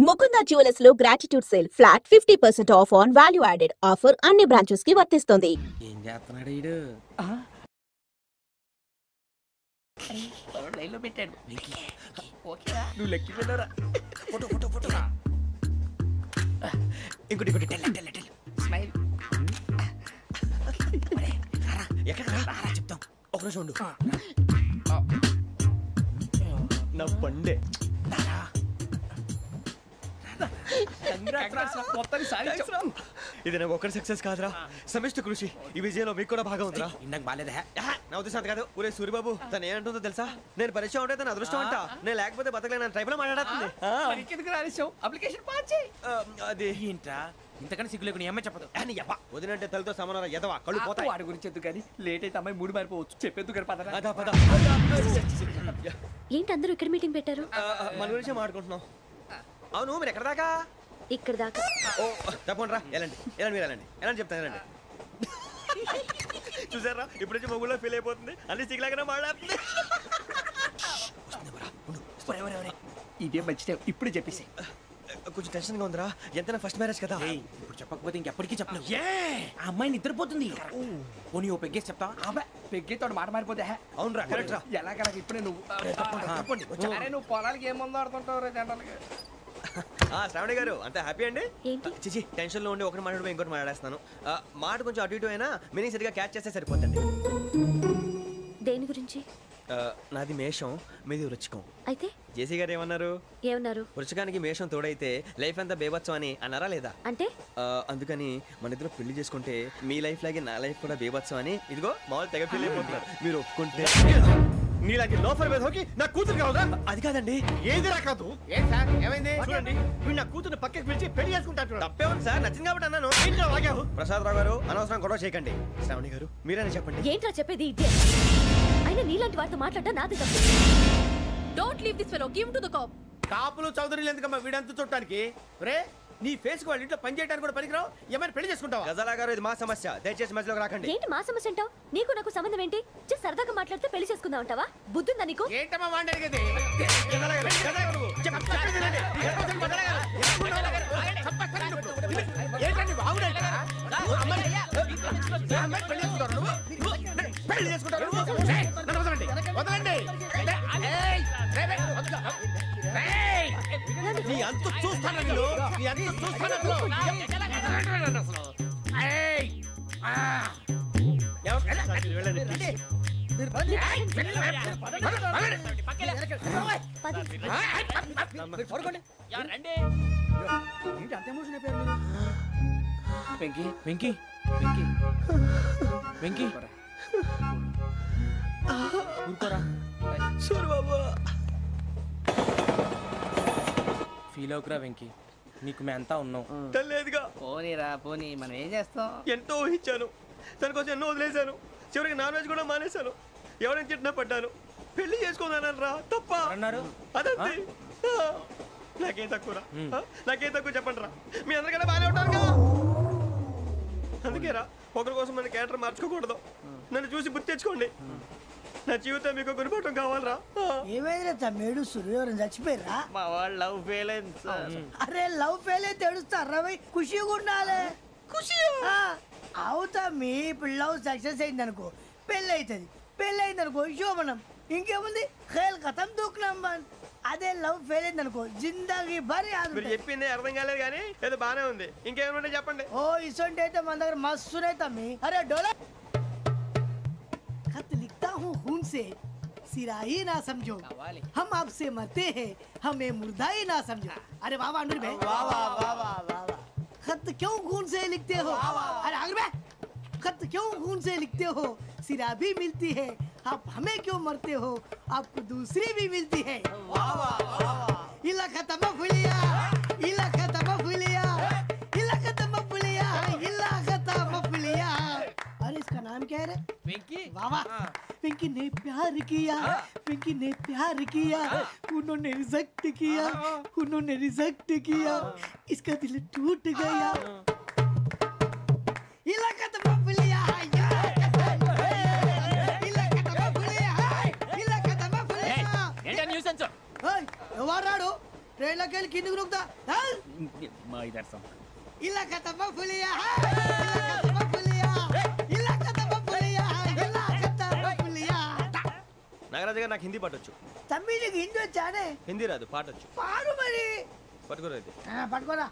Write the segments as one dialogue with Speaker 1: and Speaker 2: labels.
Speaker 1: Mukunda jewellers లో gratitude sale flat 50% of on value added offer అన్ని branches కి వర్తిస్తుంది.
Speaker 2: ఏం చేస్తున్నాడు ఈడు? లైన్లో పెట్టాడు. నువ్వు లెక్కి వెళ్ళరా. ఫోటో ఫోటో ఫోటో ఇంకోటి ఇంకోటి టెల్ టెల్ టెల్ స్మైల్. ఎక్కడ రా చెప్తాం. ఒక రోజు ఉండు. నా పండే ఇది నాకు ఒక్కరి సక్సెస్ కాదురా, సమిష్టి కృషి. ఈ విజయంలో మీకు కూడా భాగం ఉందిరా. ఇందాక బాగాలేదా? నా ఉద్దేశం అంత కాదు. ఊరే సూరిబాబు తను ఏమంటుందో తెలుసా? నేను పరిచయం ఉంటే తన అదృష్టం అంట. నేను లేకపోతే బతకలేను ట్రైబ్ లో మాట్లాడుతుంది. అది ఏంట్రా ఇంతకన్నా సిగ్గు లేకుండా ఏమై చెప్పదు. వదినంటే తలతో సమానం ఎదవా కళ్ళు పోతాయి. వాడి గురించి ఎందుకు కానీ లేట్ అయితే అమ్మాయి మూడు మారిపోవచ్చు. చెప్పేందుకు
Speaker 3: ఏంటి అందరూ ఇక్కడ మీటింగ్ పెట్టారు?
Speaker 2: మన గురించి మాట్లాడుకుంటున్నాం. అవును మీరు ఎక్కడ దాకా?
Speaker 3: ఇక్కడ దాకా.
Speaker 2: ఓ తప్పకుండా రా. ఎలాంటి ఎలాంటి మీరు ఎలాంటి ఎలాంటి చెప్తాను ఎలాంటి. చూసారా ఇప్పుడు నుంచి మొగుల్లో ఫీల్ అయిపోతుంది. అన్ని సిగ్లాగానే మాట్లాడుతుంది.
Speaker 4: ఇదే మంచి ఇప్పుడు చెప్పేసి.
Speaker 2: కొంచెం టెన్షన్ గా ఉందిరా. ఎంతైనా ఫస్ట్ మ్యారేజ్ కదా.
Speaker 4: ఇప్పుడు చెప్పకపోతే ఇంకెప్పటికీ చెప్పలేవు. ఆ అమ్మాయి నిద్రపోతుంది. పోనీ ఓ పెగ్గేసి చెప్తా. పెగ్గేతో మాట మారిపోతే.
Speaker 2: అవునరా కరెక్ట్ రా.
Speaker 4: ఎలాగలా ఇప్పుడే నువ్వు నువ్వు పొలాలకి ఏం ముందు ఆడుతుంటావు జనరల్గా.
Speaker 2: శ్రావణి గారు అంత హ్యాపీ అండి? చిచి టెన్షన్ లో ఉండి ఒకటి మాట్లాడిపోయి ఇంకోటి మాట్లాడేస్తాను. మాట కొంచెం అటు ఇటు అయినా మీనింగ్ సరిగా క్యాచ్ చేస్తే సరిపోతుంది.
Speaker 3: దేని గురించి?
Speaker 2: నాది మేషం, మీది వృచ్చికం.
Speaker 3: అయితే
Speaker 2: జేసీ గారు ఏమన్నారు? వృచ్చికానికి మేషం తోడైతే లైఫ్ అంతా బేబత్సం అని అన్నారా లేదా?
Speaker 3: అంటే
Speaker 2: అందుకని మన ఇద్దరు పెళ్లి చేసుకుంటే మీ లైఫ్ లాగే నా లైఫ్ కూడా బేబత్సం అని ఇదిగో మామూలు తెగ పెళ్లి అయిపోతున్నారు. మీరు ఒప్పుకుంటే నీలాంటి లోఫర్ మీద హోకి నా కూతురు కావదా? అది కాదండి. ఏది రా కాదు.
Speaker 4: ఏం సార్ ఏమైంది?
Speaker 2: చూడండి వీడు నా కూతురు పక్కకి పిలిచి పెళ్లి చేసుకుంటాడు. తప్పే ఉంది సార్, నచ్చింది కాబట్టి అన్నాను. ప్రసాద్ రావు గారు అనవసరం గొడవ చేయకండి. శ్రావణి గారు మీరైనా చెప్పండి.
Speaker 3: ఏంట్రా చెప్పేది? అయినా నీలాంటి వారితో మాట్లాడటం నాది తప్పు.
Speaker 5: Don't leave this fellow, give to the cop.
Speaker 4: కాపులు చౌదరులు ఎందుకమ్మా వీడంతా చూడటానికి? రే నీ ఫేస్ కు వాళ్ళ ఇంట్లో పని చేయడానికి కూడా పనికిరావు. ఏమైనా పెళ్లి చేసుకుంటావా?
Speaker 2: గజాలా గారు ఇది మా సమస్య, దయచేసి మధ్యలోకి రాకండి.
Speaker 3: ఏంటి మా సమస్య అంటావు? నీకు నాకు సంబంధం ఏంటి? జస్ట్ సరదాగా మాట్లాడితే పెళ్లి చేసుకుందాం అంటావా? బుద్ధుందా నీకు?
Speaker 4: ఏంటమ్మా వాడిని అడిగేది? పెళ్లి చేసుకుంటారు. వదలండి. నీ అంత చూస్తాను నీ అంత చూస్తాను.
Speaker 2: వెంకీ వెంకీ వెంకీ వెంకీ ఊరుకోరా. సూరిబాబు ఫీల్ అవుకురా వెంకీ, నీకు మేమంతా ఉన్నాం. తెలియదుగా.
Speaker 4: పోనీరా పోనీ, మనం ఏం చేస్తాం?
Speaker 2: ఎంతో ఊహించాను, దానికోసం ఎన్నో వదిలేశాను. చివరికి నాన్ వెజ్ కూడా మానేశాను. ఎవరైనా తిట్టినా పడ్డాను. పెళ్లి చేసుకోదానని రా తప్ప అన్నారు. అదంతే. నాకేం తక్కువ నాకేం తక్కువ చెప్పండి రా. మీ అందరికన్నా బాగానే ఉంటారు కదా. అందుకే రా ఒకరి కోసం మన క్యారెక్టర్ మార్చుకోకూడదు. నన్ను చూసి గుర్తు తెచ్చుకోండి. నా జీవితం మీకు గురిపటం కావాలరా.
Speaker 6: ఏమైనా తమ్మేడు సూర్యవరం చచ్చిపోయిరా?
Speaker 2: మా వాళ్ళు లవ్ ఫెయిల్ అయింది.
Speaker 6: అరే లవ్ ఫెయిల్ అయితే ఏడుస్తారా? ఖుషిగా ఉండాలి. ఖుషి అవుతా. మీ ఇప్పుడు లవ్ సక్సెస్ అయింది అనుకో పెళ్ళి అవుతుంది. పెళ్ళి అయింది అనుకో శోభనం. ఇంకేముంది ఖేల్ కథం దూకునాం బాన్. అదే లవ్ ఫెయిల్ అయింది అనుకో జిందగీ భారీ.
Speaker 2: మీరు చెప్పింది అర్థం కాలేదు కానీ ఏదో బానే ఉంది. ఇంకేమైనా చెప్పండి.
Speaker 6: ఓ ఇసొంటి అయితే మన దగ్గర మస్తునే తమ్మి. అరే డోలా खत लिखता हूँ खून से, सिरा ही ना समझो. हम आपसे मरते हैं, हमें मुर्दा ही ना समझो. अरे वाह वाह अनुर भाई, वाह वाह वाह वाह वाह. खत क्यों खून से लिखते हो? अरे अनुर भाई, खत क्यों खून से लिखते हो? सिरा भी मिलती है, आप हमें क्यों मरते हो? आपको दूसरी भी मिलती है. वाह वाह वाह. इला खत्म फुलिया, इला खत्म फुलिया, इला खत्म फुलिया, इला खत्म फुलिया. अरे इसका नाम क्या है रे?
Speaker 4: వెంకీ.
Speaker 6: वाह वाह. पिंकी ने प्यार किया, पिंकी ने प्यार किया, उन्होंने रिजेक्ट किया, उन्होंने रिजेक्ट किया, इसका दिल टूट गया. इलाका तो बबलिया है, इलाका तो बबलिया है, इलाका तो बबलिया.
Speaker 4: ఏంటా న్యూసెన్స్?
Speaker 6: ఓయ్ ఎవరాడు? ट्रेन लगे किंद रुकता चल
Speaker 4: మా ఇదర్శం
Speaker 6: इलाका तब फुलिया इलाका तब फुलिया इलाका तब फुलिया इलाका तब फुलिया
Speaker 2: నాగరాజు గారు నాకు హిందీ పాటొచ్చు.
Speaker 6: तम्मी जी हिंदी వచ్చానే
Speaker 2: హిందీ రాదు, పాటొచ్చు.
Speaker 6: పాడు మరి
Speaker 2: పట్టుకోరైతే.
Speaker 6: పట్టుకోరా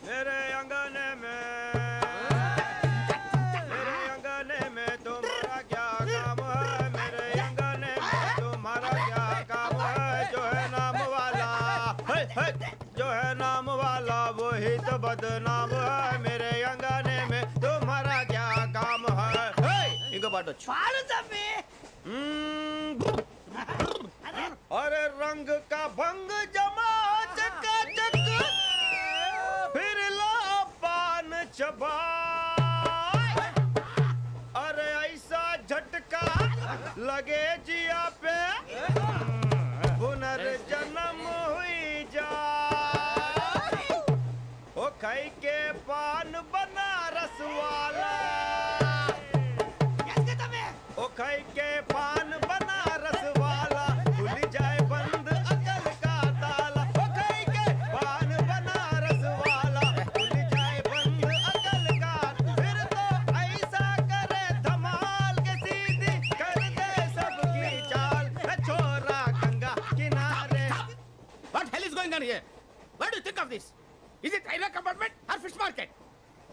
Speaker 2: मेरे अंगने में तुम्हारा क्या काम है, मेरे अंगने में तुम्हारा क्या काम है, जो है नाम वाला जो है नाम वाला वही तो बदनाम है, मेरे अंगने में तुम्हारा क्या काम है. इनको पाटो
Speaker 6: పాడు తమ్మి
Speaker 2: अरे रंग का भंग जमा चकाचक फिर ला पान चबा, अरे ऐसा झटका लगे जिया पे पुनर्जन्म हुई जा, ओ खाई के पान बनारस वाला, ओ खाई के पान बनारस वाला खुल जाए बंद अकल का ताला, ओ खाई के पान बनारस वाला खुल जाए बंद अकल का, फिर तो ऐसा करे धमाल के सीधी कर दे सबकी चाल, छोरा गंगा किनारे.
Speaker 4: What hell is going on here? What do you think of this? Is it railway compartment or fish market?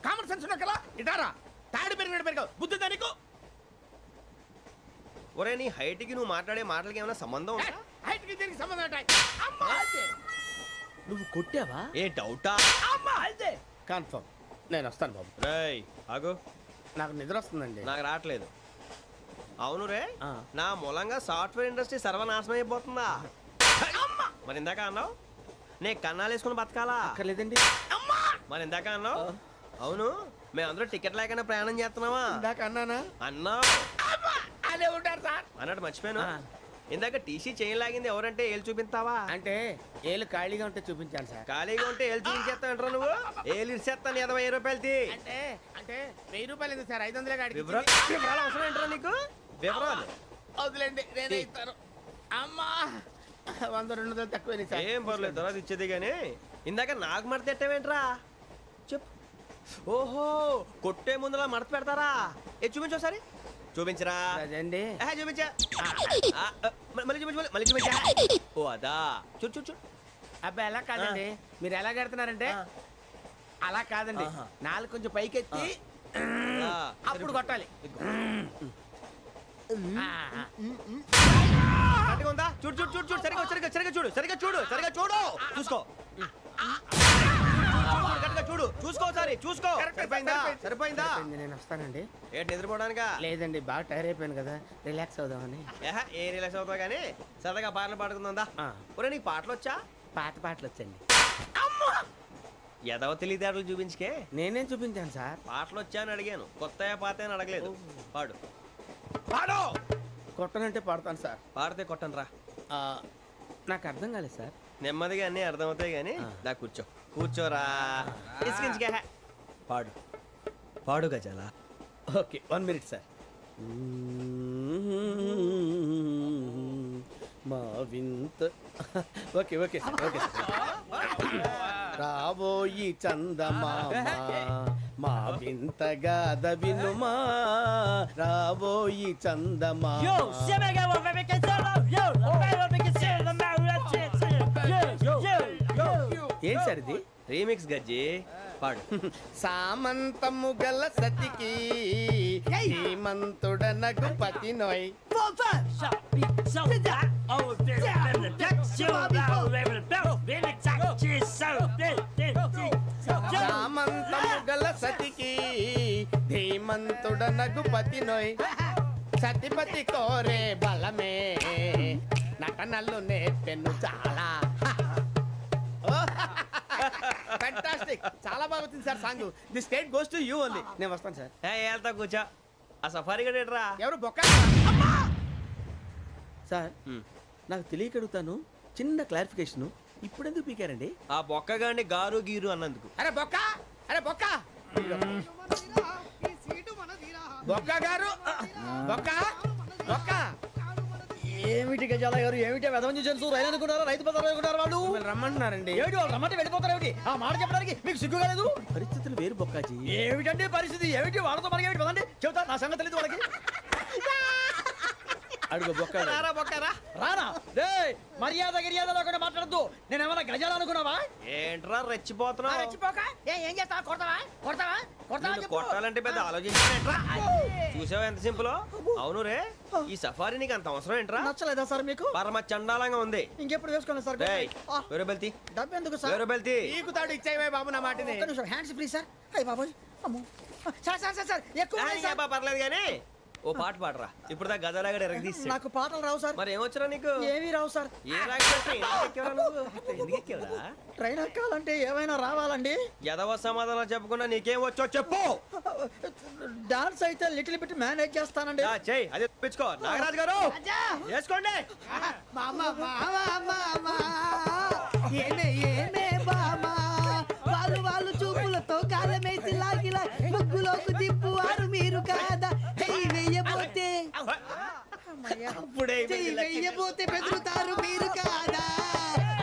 Speaker 4: Common sense ఉన్న కదా ఇటారా తాడు పెరిగావు బుద్ధి దానికి.
Speaker 2: ఒరే నీ హైట్ కి నువ్వు మాట్లాడే మాటలకి ఏమైనా సంబంధం ఉందా?
Speaker 4: హైట్ కి దీనికి సంబంధం ఉంటాయి. అమ్మా నువ్వు కొట్టావా?
Speaker 2: ఏ డౌటా?
Speaker 4: అమ్మా అయితే కన్ఫర్మ్ నేను వస్తాను బాబు.
Speaker 2: రేయ్ ఆగు,
Speaker 4: నాకు నిద్ర వస్తుందండి.
Speaker 2: నాకు రావట్లేదు. అవును రే,
Speaker 4: ఆ.
Speaker 2: నా మూలంగా సాఫ్ట్వేర్ ఇండస్ట్రీ సర్వనాశనం అయిపోతుందా? మరి ఇందాక అన్నావు నే కన్నాలు వేసుకుని బతకాలా?
Speaker 4: అక్కర్లేదండి.
Speaker 2: మరి ఇందాక అన్నావు అవును మేమందరూ టికెట్ లేకుండా ప్రయాణం చేస్తున్నావా?
Speaker 4: ఇందాక అన్నానా?
Speaker 2: అన్నావు.
Speaker 4: అదే ఉంటారు సార్
Speaker 2: అన్నట్టు మర్చిపోయాను.
Speaker 4: ఆ.
Speaker 2: ఇందాక టీసీ చైన్ లాగింది ఎవరంటే ఏళ్ళు చూపిస్తావా?
Speaker 4: అంటే ఏళ్ళు ఖాళీగా ఉంటే చూపించాను సార్.
Speaker 2: ఖాళీగా ఉంటే ఏళ్ళు చూపించేస్తావు అంటారు నువ్వు. ఏళ్ళు ఇచ్చేస్తాను 20 రూపాయలు తీ.
Speaker 4: అంటే అంటే 1000 రూపాయలు ఎందుకు సార్? 500 కాడికి
Speaker 2: వివరాలు అవసరం ఏంటారా నీకు? వివరాలు
Speaker 4: వదిలేండి నేనే ఇస్తాను. అమ్మా 100-200 తక్కువ సార్.
Speaker 2: ఏం పర్లేదు తర్వాత ఇచ్చేది కానీ ఇందాక నాకు మడత పెట్టావేంట్రా చెప్పు. ఓహో కొట్టే ముందులా మడత పెడతారా? ఏ చూపించు ఒకసారి. చూపించరా?
Speaker 4: అదండి
Speaker 2: చూపించా. మళ్ళీ చూపించు మళ్ళీ చూపించా. ఓ అదా చూడు చూడు చూడు.
Speaker 4: అబ్బాయి ఎలా కాదండి, మీరు ఎలా కడుతున్నారంటే అలా కాదండి. నాలుగు కొంచెం పైకెత్తి అప్పుడు కొట్టాలి.
Speaker 2: కరెక్ట్గా ఉందా? చూడు చూడు చూడు చూడు సరిగా సరిగా సరిగా చూడు సరిగా చూడు సరిగా చూడు చూసుకో. కరెక్ట్గా చూడు చూసుకో ఒకసారి చూసుకో. సరిపోయిందా? సరిపోయిందా?
Speaker 4: నేను వస్తానండి.
Speaker 2: ఏంటి నిద్రపోవడానికా?
Speaker 4: లేదండి బాగా టైర్ అయిపోయాను కదా, రిలాక్స్ అవుదామని.
Speaker 2: ఏ రిలాక్స్ అవుతావు కానీ సరదాగా పాటలు పాడుకుందా? ఒరే నీకు పాటలు వచ్చా?
Speaker 4: పాత పాటలు వచ్చండి.
Speaker 2: ఎదవ తెలివితేటలు చూపించుకే.
Speaker 4: నేనేం చూపించాను సార్?
Speaker 2: పాటలు వచ్చా అని అడిగాను, కొత్త పాత అని అడగలేదు. పాడు పాడు.
Speaker 4: కొట్టనంటే పాడతాను సార్.
Speaker 2: పాడితే కొట్టను రా.
Speaker 4: నాకు అర్థం కాలేదు సార్.
Speaker 2: నెమ్మదిగా అన్నీ అర్థమవుతాయి కానీ దా కూర్చో. కూర్చోరా. ఇసుకించుకే. పాడు పాడు గజాల.
Speaker 4: Okay 1 minute sir. మా వింత okay okay sir okay sir. రాబోయి చందమామ మా వింతగా వినుమా, రాబోయి చందమామ. ఏంటి సార్ ఇది?
Speaker 2: రీమిక్స్ గజ్జి. పాడు.
Speaker 4: సామంతము గల సతికి హేమంతుడనగు పతి నోయ్. సామంతము గల సతికి ధీమంతుడనగు పతి నోయ్. సతిపతి కోరే బలమే నటనలు నేర్పెను చాలా. ఫ్యాంటాస్టిక్, చాలా బాగా వచ్చింది sir song. The state goes to you only. నేను వస్తాను సార్.
Speaker 2: వెళ్తా కూర్చో. ఆ సఫారీ గడేట్రా.
Speaker 4: ఎవరు బొక్క సార్? నాకు తెలియక అడుగుతాను, చిన్న క్లారిఫికేషన్. ఇప్పుడు ఎందుకు పీకారండి?
Speaker 2: ఆ బొక్కగాండి గారు గీరు అన్నందుకు.
Speaker 4: అరే బొక్క, అరే బొక్క, బొక్క గారు, బొక్క బొక్క
Speaker 7: ఏమిటి గజాల గారు ఏమిటి వెదవని తెలుసు రైలు అనుకున్నారా రైతు బజార్ అనుకున్నారు వాళ్ళు
Speaker 4: రమ్మంటున్నారండి.
Speaker 7: ఏమిటి వాళ్ళు రమ్మంటే వెళ్ళిపోతారు ఏమిటి ఆ మాట చెప్పడానికి మీకు సిగ్గు కాలేదు
Speaker 4: పరిస్థితులు వేరు బొక్కాజీ.
Speaker 7: ఏమిటండి పరిస్థితి ఏమిటి వాళ్ళతో మనకి ఏమిటి పదండి చెబుతా నా సంగతి తెలియదు వాళ్ళకి
Speaker 4: అడుగు బొక్క.
Speaker 2: రారా బొక్కరా.
Speaker 7: రానా రే మర్యాద గిర్యాద లేకుండా మాట్లాడద్దు నేను ఏమైనా గజాలు అనుకున్నావా
Speaker 2: ఏంట్రా రెచ్చిపోతున్నావు?
Speaker 7: రెచ్చిపోక ఏం చేస్తావా కొడతావా కొడతావా కొడతావా
Speaker 2: నిన్ను కొట్టాలంటే పెద్ద ఆలోచించానేంట్రా? చూసావా ఎంత సింపుల్. అవును రే, ఈ సఫారీ నీకు అంత అవసరం ఏంట్రా?
Speaker 7: నచ్చలేదా సార్ మీకు
Speaker 2: పరమ చండాలంగా ఉంది.
Speaker 7: ఇంకెప్పుడు వేసుకోండి సార్
Speaker 2: డేయ్, వేరే బెల్తి,
Speaker 7: డబ్బు ఎందుకు సార్
Speaker 2: వేరే బెల్తి.
Speaker 4: నీకు తాడు ఇచ్చేవే బాబు నా మాటని.
Speaker 7: ఒక్క నిమిషం హ్యాండ్స్ ప్లీజ్ సార్ అయ్య బాబోయ్ అమ్మో సార్ సార్ సార్ సార్ ఎక్కువ ఉన్నాయి సార్.
Speaker 2: పర్లేదు కానీ ఓ పాట పాడరా. ఇప్పుడు దా గదలాగడ ఎరగదీసి.
Speaker 7: నాకు పాటలు రావు సార్
Speaker 2: మరి ఏమొచ్చరా నీకు?
Speaker 7: ఏమీ రావు సార్
Speaker 2: ఏ రాకపోతే ఎందుకు ఎక్కేవరా?
Speaker 7: ట్రైన్ ఎక్కాలంటే ఏమైనా రావాలండి
Speaker 2: ఎదవ సమాధానం చెప్పకుండా నీకేం వచ్చో చెప్పు.
Speaker 7: డాన్స్ అయితే లిటిల్ బిట్ మేనేజ్ చేస్తానండి
Speaker 2: చెయ్యి, అదే తెప్పించుకో. నాగరాజు గారు వేసుకోండి.
Speaker 6: మామా మామా మామా ఏమే ఏమే బామా వాళ్ళు చూపులతో కాలమేసి లాగిలా ముగ్గులోకి దిప్పువారు మీరు కాదా చెయ్యి వెయ్యబోతే చెయ్యి వెయ్యబోతే బెదురుతారు మీరు కాదా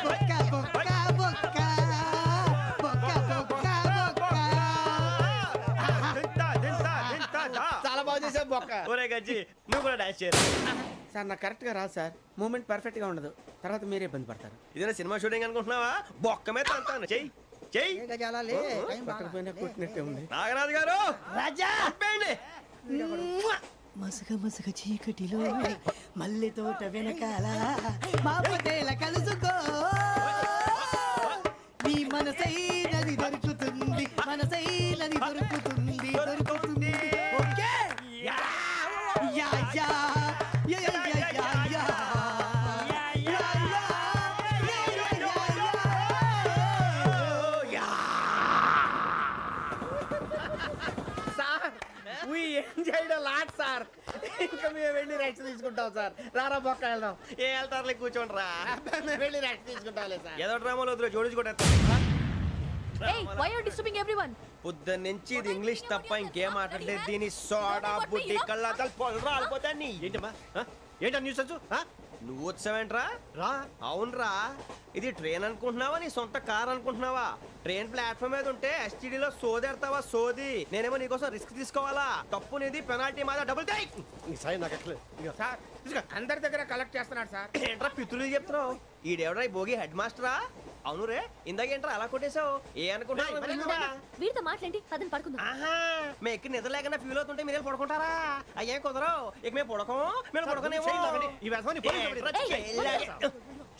Speaker 6: బొక్క బొక్క బొక్క బొక్క బొక్క బొక్క
Speaker 4: చాలా బాగా చేసావు బొక్క.
Speaker 2: ఒరే గజ్జి, నువ్వు కూడా డాన్స్ చేయరు.
Speaker 4: సార్ నాకు కరెక్ట్ గా రాదు సార్. మూమెంట్ పర్ఫెక్ట్ గా ఉండదు, తర్వాత మీరే ఇబ్బంది పడతారు.
Speaker 2: ఇదేనా సినిమా షూటింగ్ అనుకుంటున్నావా? బొక్క మీద తంతాను. చెయ్యి చెయ్యి.
Speaker 7: గజాలాలే
Speaker 4: పక్కన కొట్టినట్టే ఉంది.
Speaker 2: నాగరాజు గారు
Speaker 6: రాజా
Speaker 2: చెప్పండి.
Speaker 6: మసక మసక చీకటిలో మల్లె తోట వెనకాల మా పటేల కలుసుకో నీ మనసైనది దొరుకుతుంది మనసైనది దొరుకుతుంది దొరుకుతుంది okay yeah yeah yeah yeah yeah yeah yeah
Speaker 4: sir we enjoyed a lot sir. ఇంకా మేము వెళ్ళి రెస్ట్ తీసుకుంటాం సార్. రారా బొక్క వెళ్దాం.
Speaker 2: ఏ వెళ్తారులే, కూర్చోండి రా.
Speaker 4: మేము వెళ్ళి రెస్ట్ తీసుకుంటాంలే సార్.
Speaker 2: ఏదో డ్రామాలో వద్దు, జోడించుకుంటా.
Speaker 5: Hey, why are you disturbing everyone?
Speaker 2: పొద్దున్న నుంచి ఇది ఇంగ్లీష్ తప్ప ఇంకేం మాట్లాడలేదు. దీని సోడా బుడ్డి కళ్ళ పొలం రాలిపోతా. నీ ఏంటమ్మా ఏంటా న్యూస్ వచ్చు? నువ్వు వచ్చావేంట్రా? రా. అవునరా, ఇది ట్రైన్ అనుకుంటున్నావా నీ సొంత కార్ అనుకుంటున్నావా? ట్రైన్ ప్లాట్ఫామ్ మీద ఉంటే ఎస్టీడీలో సోదేడతావా సోది? నేనేమో నీకోసం రిస్క్ తీసుకోవాలా? తప్పు నీది, పెనాల్టీ మాదా, డబుల్ టై.
Speaker 4: సార్ అందరి దగ్గర కలెక్ట్ చేస్తున్నాడు సార్.
Speaker 2: ఏంట్రా పితులు చెప్తున్నావు? ఈడెవడ్రా భోగి హెడ్ మాస్టరా? అవును రే, ఇందాకేంట్రా అలా కొట్టేశావు? ఏ అనుకుంటున్నా?
Speaker 3: వీరితో మాట్లాడి అతను పడుకుందాం.
Speaker 2: ఆహా, మేము ఎక్కి నిద్ర లేకుండా ఫీల్ అవుతుంటే మీరు పడుకుంటారా? అయ్యేం కుదరవు. ఇక మేము పడుకోము, మేము పడుకోనేమో.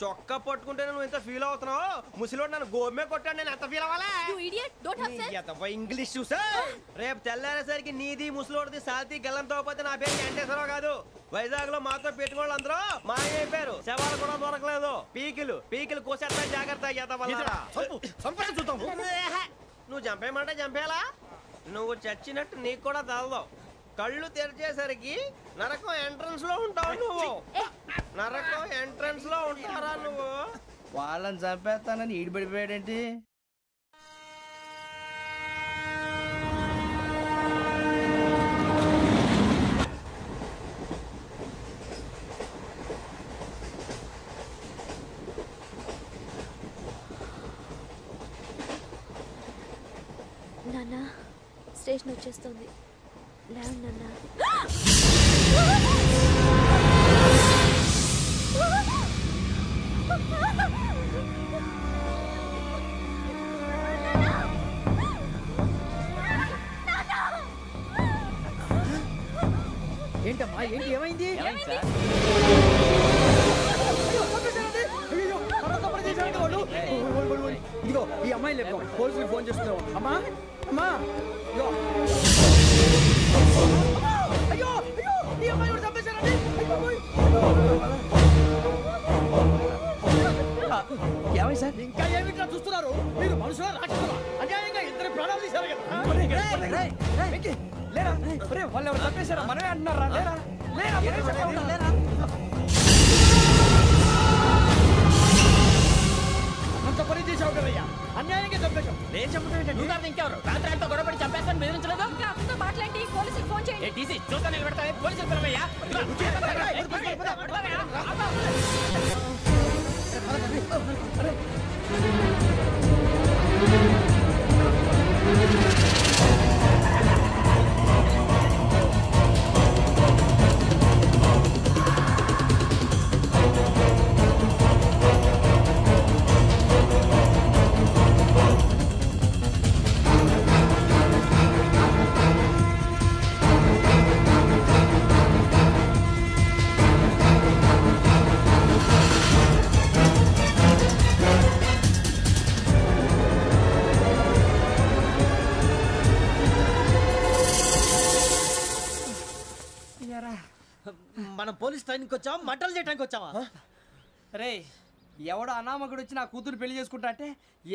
Speaker 2: చొక్కా పట్టుకుంటే నువ్వు ఎంత ఫీల్ అవుతున్నావు? ముసలివాడు నన్ను గోమే కొట్టాడు, నేను ఎంత ఫీల్ అవ్వాలా?
Speaker 5: You idiot! Don't have sense.
Speaker 2: English చూసా? రేపు తెల్లారేసరికి నీది ముసలివాడిది సాల్తీ గల్లంతో పోతే నా పేరు వెంకటేశ్వరరావు కాదు. వైజాగ్ లో మాతో పెట్టుకోళ్ళు అందరూ మాయైపోయారు. శవాలు కూడా దొరకలేదు. పీకిలు కోసేస్తా, జాగ్రత్త. నువ్వు చంపేయమంటే చంపేలా? నువ్వు చచ్చినట్టు నీకు కూడా తగదు. కళ్ళు తెరిచేసరికి నరకం ఎంట్రన్స్ లో ఉంటావు నువ్వు. నరకం ఎంట్రన్స్ లో ఉంటారా నువ్వు?
Speaker 7: వాళ్ళని చంపేస్తానని ఈడిపడిపోయాడేంటి?
Speaker 3: నాన్న, స్టేషన్ వచ్చేస్తుంది. లేవు నాన్న.
Speaker 7: ఏంటమ్మా ఏంటి ఏమైంది? ఇదిగో ఈ అమ్మాయి లేపు పోలీసులకు ఫోన్ చేస్తున్నావు. అమ్మా అమ్మా అయ్యో అయ్యో ఈ అమ్మాయి కూడా చంపేశారండి. ఏమై సార్ ఇంకా ఏమిట్లా చూస్తున్నారు? మీరు మనుషుల రాక్షసులా? అన్యాయంగా ఇద్దరు ప్రాణాలు తీశారు కదా. లేరా వాళ్ళు ఎవరు చంపేశారా? మనమే అంటున్నారా? లేరా లేరా అంత పని చేసావు కదయ్యా. అన్యాయంగా చంపేశాం.
Speaker 2: నేను చెప్పడం
Speaker 4: నువ్వు కాదు ఇంకెవరు రాత్రి గొడవపడి చంపేస్తాను బెదిరించలేదు.
Speaker 5: ఇంకా అతనితో మాట్లాడి పోలీసులకు ఫోన్ చేయండి.
Speaker 4: టీసీ చూస్తా నిలబెడతా పోలీసులు పిలవయ్యా.
Speaker 7: మనం పోలీస్ ట్రైనింగ్ వచ్చావా మటలు చేయడానికి వచ్చావా? రే ఎవడో అనామకుడు వచ్చి నా కూతురు పెళ్లి చేసుకుంటా అంటే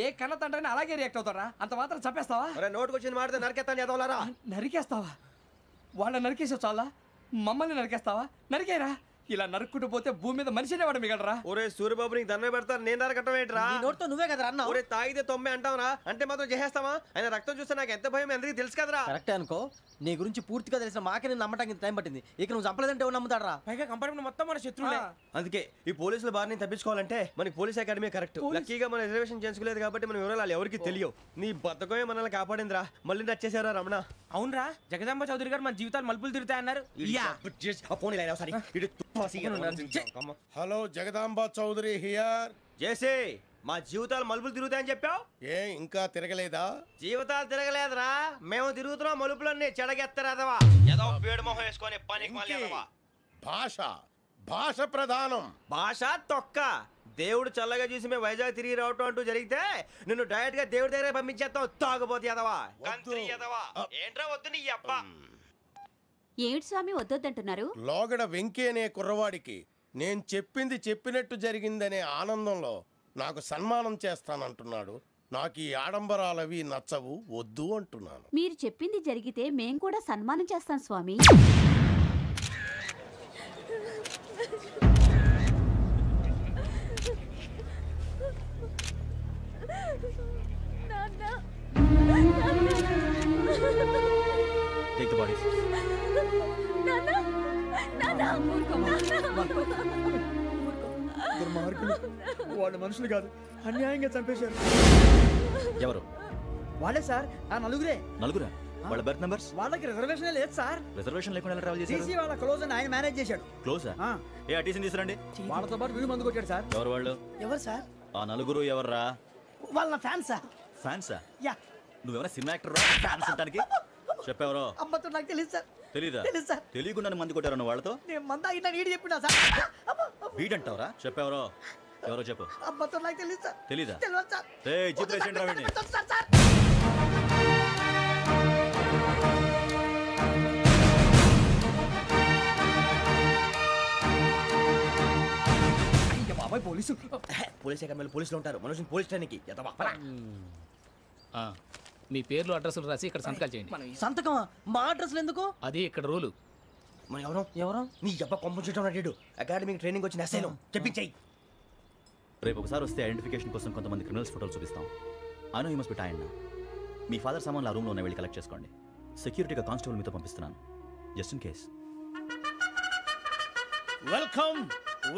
Speaker 7: ఏ కన్న తండ్రిని అలాగే రియాక్ట్ అవుతారా? అంత మాత్రం చంపేస్తావా?
Speaker 2: నోటుకు వచ్చింది మాడితే నరికెత్తాను ఎదవలారా.
Speaker 7: నరికేస్తావా? వాళ్ళని నరికేసావు చాలా, మమ్మల్ని నరికేస్తావా? నరికేరా. ఇలా నరుక్కుంటూ పోతే భూమి మీద మనిషినే వాడు మిగలరా.
Speaker 2: ఒరే సూర్యబాబు నీకు దండ పెడతాను, నేను నరకటం ఏంట్రా?
Speaker 7: నోటితో నువ్వే కదా అన్నా.
Speaker 2: ఒరే తాగితే 90 అంటావురా, అంటే మాత్రం చేసేస్తావా? ఆయన రక్తం చూస్తే నాకు ఎంత భయం అందరికీ తెలుసు కదరా.
Speaker 7: కరెక్టే అనుకో, నీ గురించి పూర్తిగా తెలిసిన మాకే నేను నమ్మటానికి టైం పట్టింది. ఇక నువ్వు చంపలేదంటే ఎవరు నమ్ముతాడరా?
Speaker 2: పైగా కంపార్ట్మెంట్ మొత్తం మన శత్రువులే. అందుకే ఈ పోలీసుల బారిని తప్పించుకోవాలంటే మనకి పోలీస్ అకాడమీ కరెక్ట్. లక్కీగా మన రిజర్వేషన్ చేసుకోలేదు కాబట్టి మన వివరాలు ఎవరికి తెలియవు. నీ బద్దకమే మనల్ని కాపాడిందిరా. మళ్ళీ నచ్చేసారా రమణ?
Speaker 8: అవునరా జగదాంబ చౌదరి గారు మన జీవితాలు మలుపులు తిరుగుతాయన్నారు.
Speaker 9: Hello Jagadamba Chowdary here.
Speaker 2: చేసే మా జీవితాలు మలుపులు తిరుగుతాయని చెప్పావు.
Speaker 9: ఏ ఇంకా తిరగలేదా?
Speaker 2: జీవితాలు తిరగలేదురా, మేము తిరుగుతున్నాం మలుపులన్నీ. చెడగెత్తరాదవా ఏదో పేడు మొహం వేసుకొని పనికి మళ్ళీ.
Speaker 9: భాష భాష ప్రధానం.
Speaker 2: భాష తొక్క. దేవుడు చల్లగా చూసి మేము వైజాగ్ తిరిగి రావటం అంటూ జరిగితే నిన్ను డైరెక్ట్ గా దేవుడి దగ్గర పంపించేస్తాం. తాగబోతు ఎదవా, కంత్రి ఎదవా. ఏంట్రా వద్దు నీ అబ్బా.
Speaker 5: ఏమిటి స్వామి వద్దొద్దంటున్నారు?
Speaker 9: లోగడ వెంకీ అనే కుర్రవాడికి నేను చెప్పింది చెప్పినట్టు జరిగిందనే ఆనందంలో నాకు సన్మానం చేస్తానంటున్నాడు. నాకు ఈ ఆడంబరాలవి నచ్చవు, వద్దు అంటున్నాను.
Speaker 5: మీరు చెప్పింది జరిగితే మేం కూడా సన్మానం చేస్తాం స్వామి.
Speaker 10: Take the bodies.
Speaker 7: వాళ్ళు మనుషులు కాదు, అన్యాయంగా చంపేశారు.
Speaker 10: ఎవరు?
Speaker 7: వాళ్ళే సార్, ఆ నలుగురే.
Speaker 10: నలుగురా? వాళ్ళ బర్త్ నంబర్స్?
Speaker 7: వాళ్ళకి రిజర్వేషన్ లేదు సార్.
Speaker 10: రిజర్వేషన్ లేకుండా ఎలా ట్రావెల్ చేశారు?
Speaker 7: టీసీ వాళ్ళ క్లోజ్ అని ఆయన మేనేజ్ చేశాడు.
Speaker 10: క్లోజా? ఏ ఆ టీసీని తీసుకురండి.
Speaker 7: వాళ్ళతో పాటు వీడు మందు కొట్టాడు సార్.
Speaker 10: ఎవరు వాళ్ళు?
Speaker 6: ఎవరు సార్?
Speaker 10: ఆ నలుగురు ఎవర్రా?
Speaker 6: వాళ్ళ ఫ్యాన్స్ సార్.
Speaker 10: ఫ్యాన్సా?
Speaker 6: యా.
Speaker 10: నువ్వెవరా సినిమా యాక్టర్ రా ఫ్యాన్స్ అంటానికి? చెప్పేవరో?
Speaker 6: అమ్మతో నాకు తెలియదు సార్.
Speaker 10: తెలీదా?
Speaker 6: తెలుసు సార్.
Speaker 10: తెలియకుండా మంది కొట్టారన్న వాళ్ళతో?
Speaker 6: నేను మంద అయినా నీడి చెప్పినా సార్.
Speaker 10: వీడంటావరా? చెప్పేవరో? ఎవరో చెప్పు.
Speaker 6: అమ్మతో నాకు తెలియదు సార్.
Speaker 10: తెలీదా?
Speaker 6: తెలియదు సార్.
Speaker 10: ఏయ్ జీప్ రేసెంట్ రావండి.
Speaker 6: సార్
Speaker 7: బాబాయ్ పోలీసు.
Speaker 2: పోలీస్ అకాడమీలో పోలీసులు ఉంటారు. మనుషులు పోలీస్ ట్రైనింగ్
Speaker 11: మీ పేర్లు అడ్రస్లు రాసి ఇక్కడ సంతకాలు చేయండి.
Speaker 7: సంతకం? మా అడ్రస్లు ఎందుకు?
Speaker 11: అది ఇక్కడ రూలు.
Speaker 2: మనం ఎవరు నీ అబ్బా పంపించడం అన్నాడు. అకాడమిక్ ట్రైనింగ్ వచ్చిన అసైలం చెప్పించాయి.
Speaker 10: రేపు ఒకసారి వస్తే ఐడెంటిఫికేషన్ కోసం కొంతమంది క్రిమినల్స్ ఫోటోలు చూపిస్తాం. I know you must be tired now. Me father సామాన్లు ఆ రూమ్లో ఉన్న వెళ్ళి కలెక్ట్ చేసుకోండి. సెక్యూరిటీగా కానిస్టేబుల్ మీతో పంపిస్తున్నాను, just in case.
Speaker 4: Welcome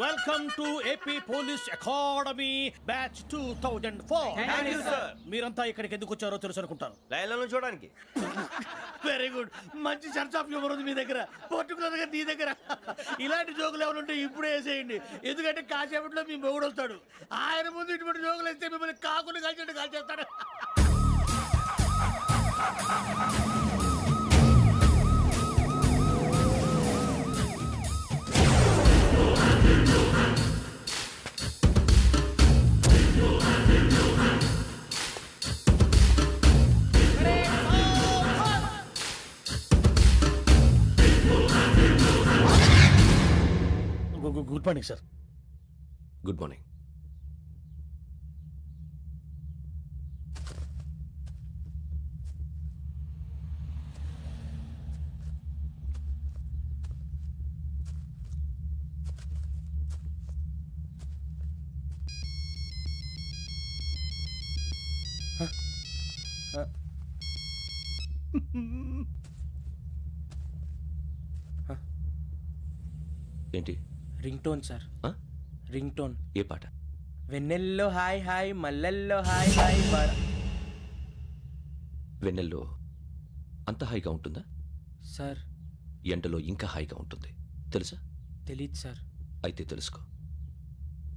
Speaker 4: welcome to AP police academy batch 2004. మీరంతా ఇక్కడికి ఎందుకు వచ్చారో తెలుసు అనుకుంటాను.
Speaker 2: లైన్లను చూడడానికి.
Speaker 4: వెరీ గుడ్, మంచి సెన్స్ ఆఫ్ హ్యూమర్ ఉంది మీ దగ్గర, పర్టికులర్ గా నీ దగ్గర. ఇలాంటి జోకులు ఏమైనా ఉంటే ఇప్పుడే వేసేయండి, ఎందుకంటే కాసేపట్లో మీ మొగుడు వస్తాడు. ఆయన ముందు ఇటువంటి జోకులు వేస్తే మిమ్మల్ని కాకుండా కాల్చేట్టు కాల్చేస్తాడు. Good morning sir.
Speaker 2: Good morning. ఏంటి?
Speaker 8: Ring tone sir. Ring tone.
Speaker 2: ఏ పాట?
Speaker 8: వెన్నెల్లో హాయ్ హాయ్ మల్లెల్లో హాయ్ హాయ్
Speaker 2: వెన్నెల్లో అంత హాయిగా ఉంటుందా
Speaker 8: సార్?
Speaker 2: ఎండలో ఇంకా హాయిగా ఉంటుంది తెలుసా?
Speaker 8: తెలీదు సార్.
Speaker 2: అయితే తెలుసుకో,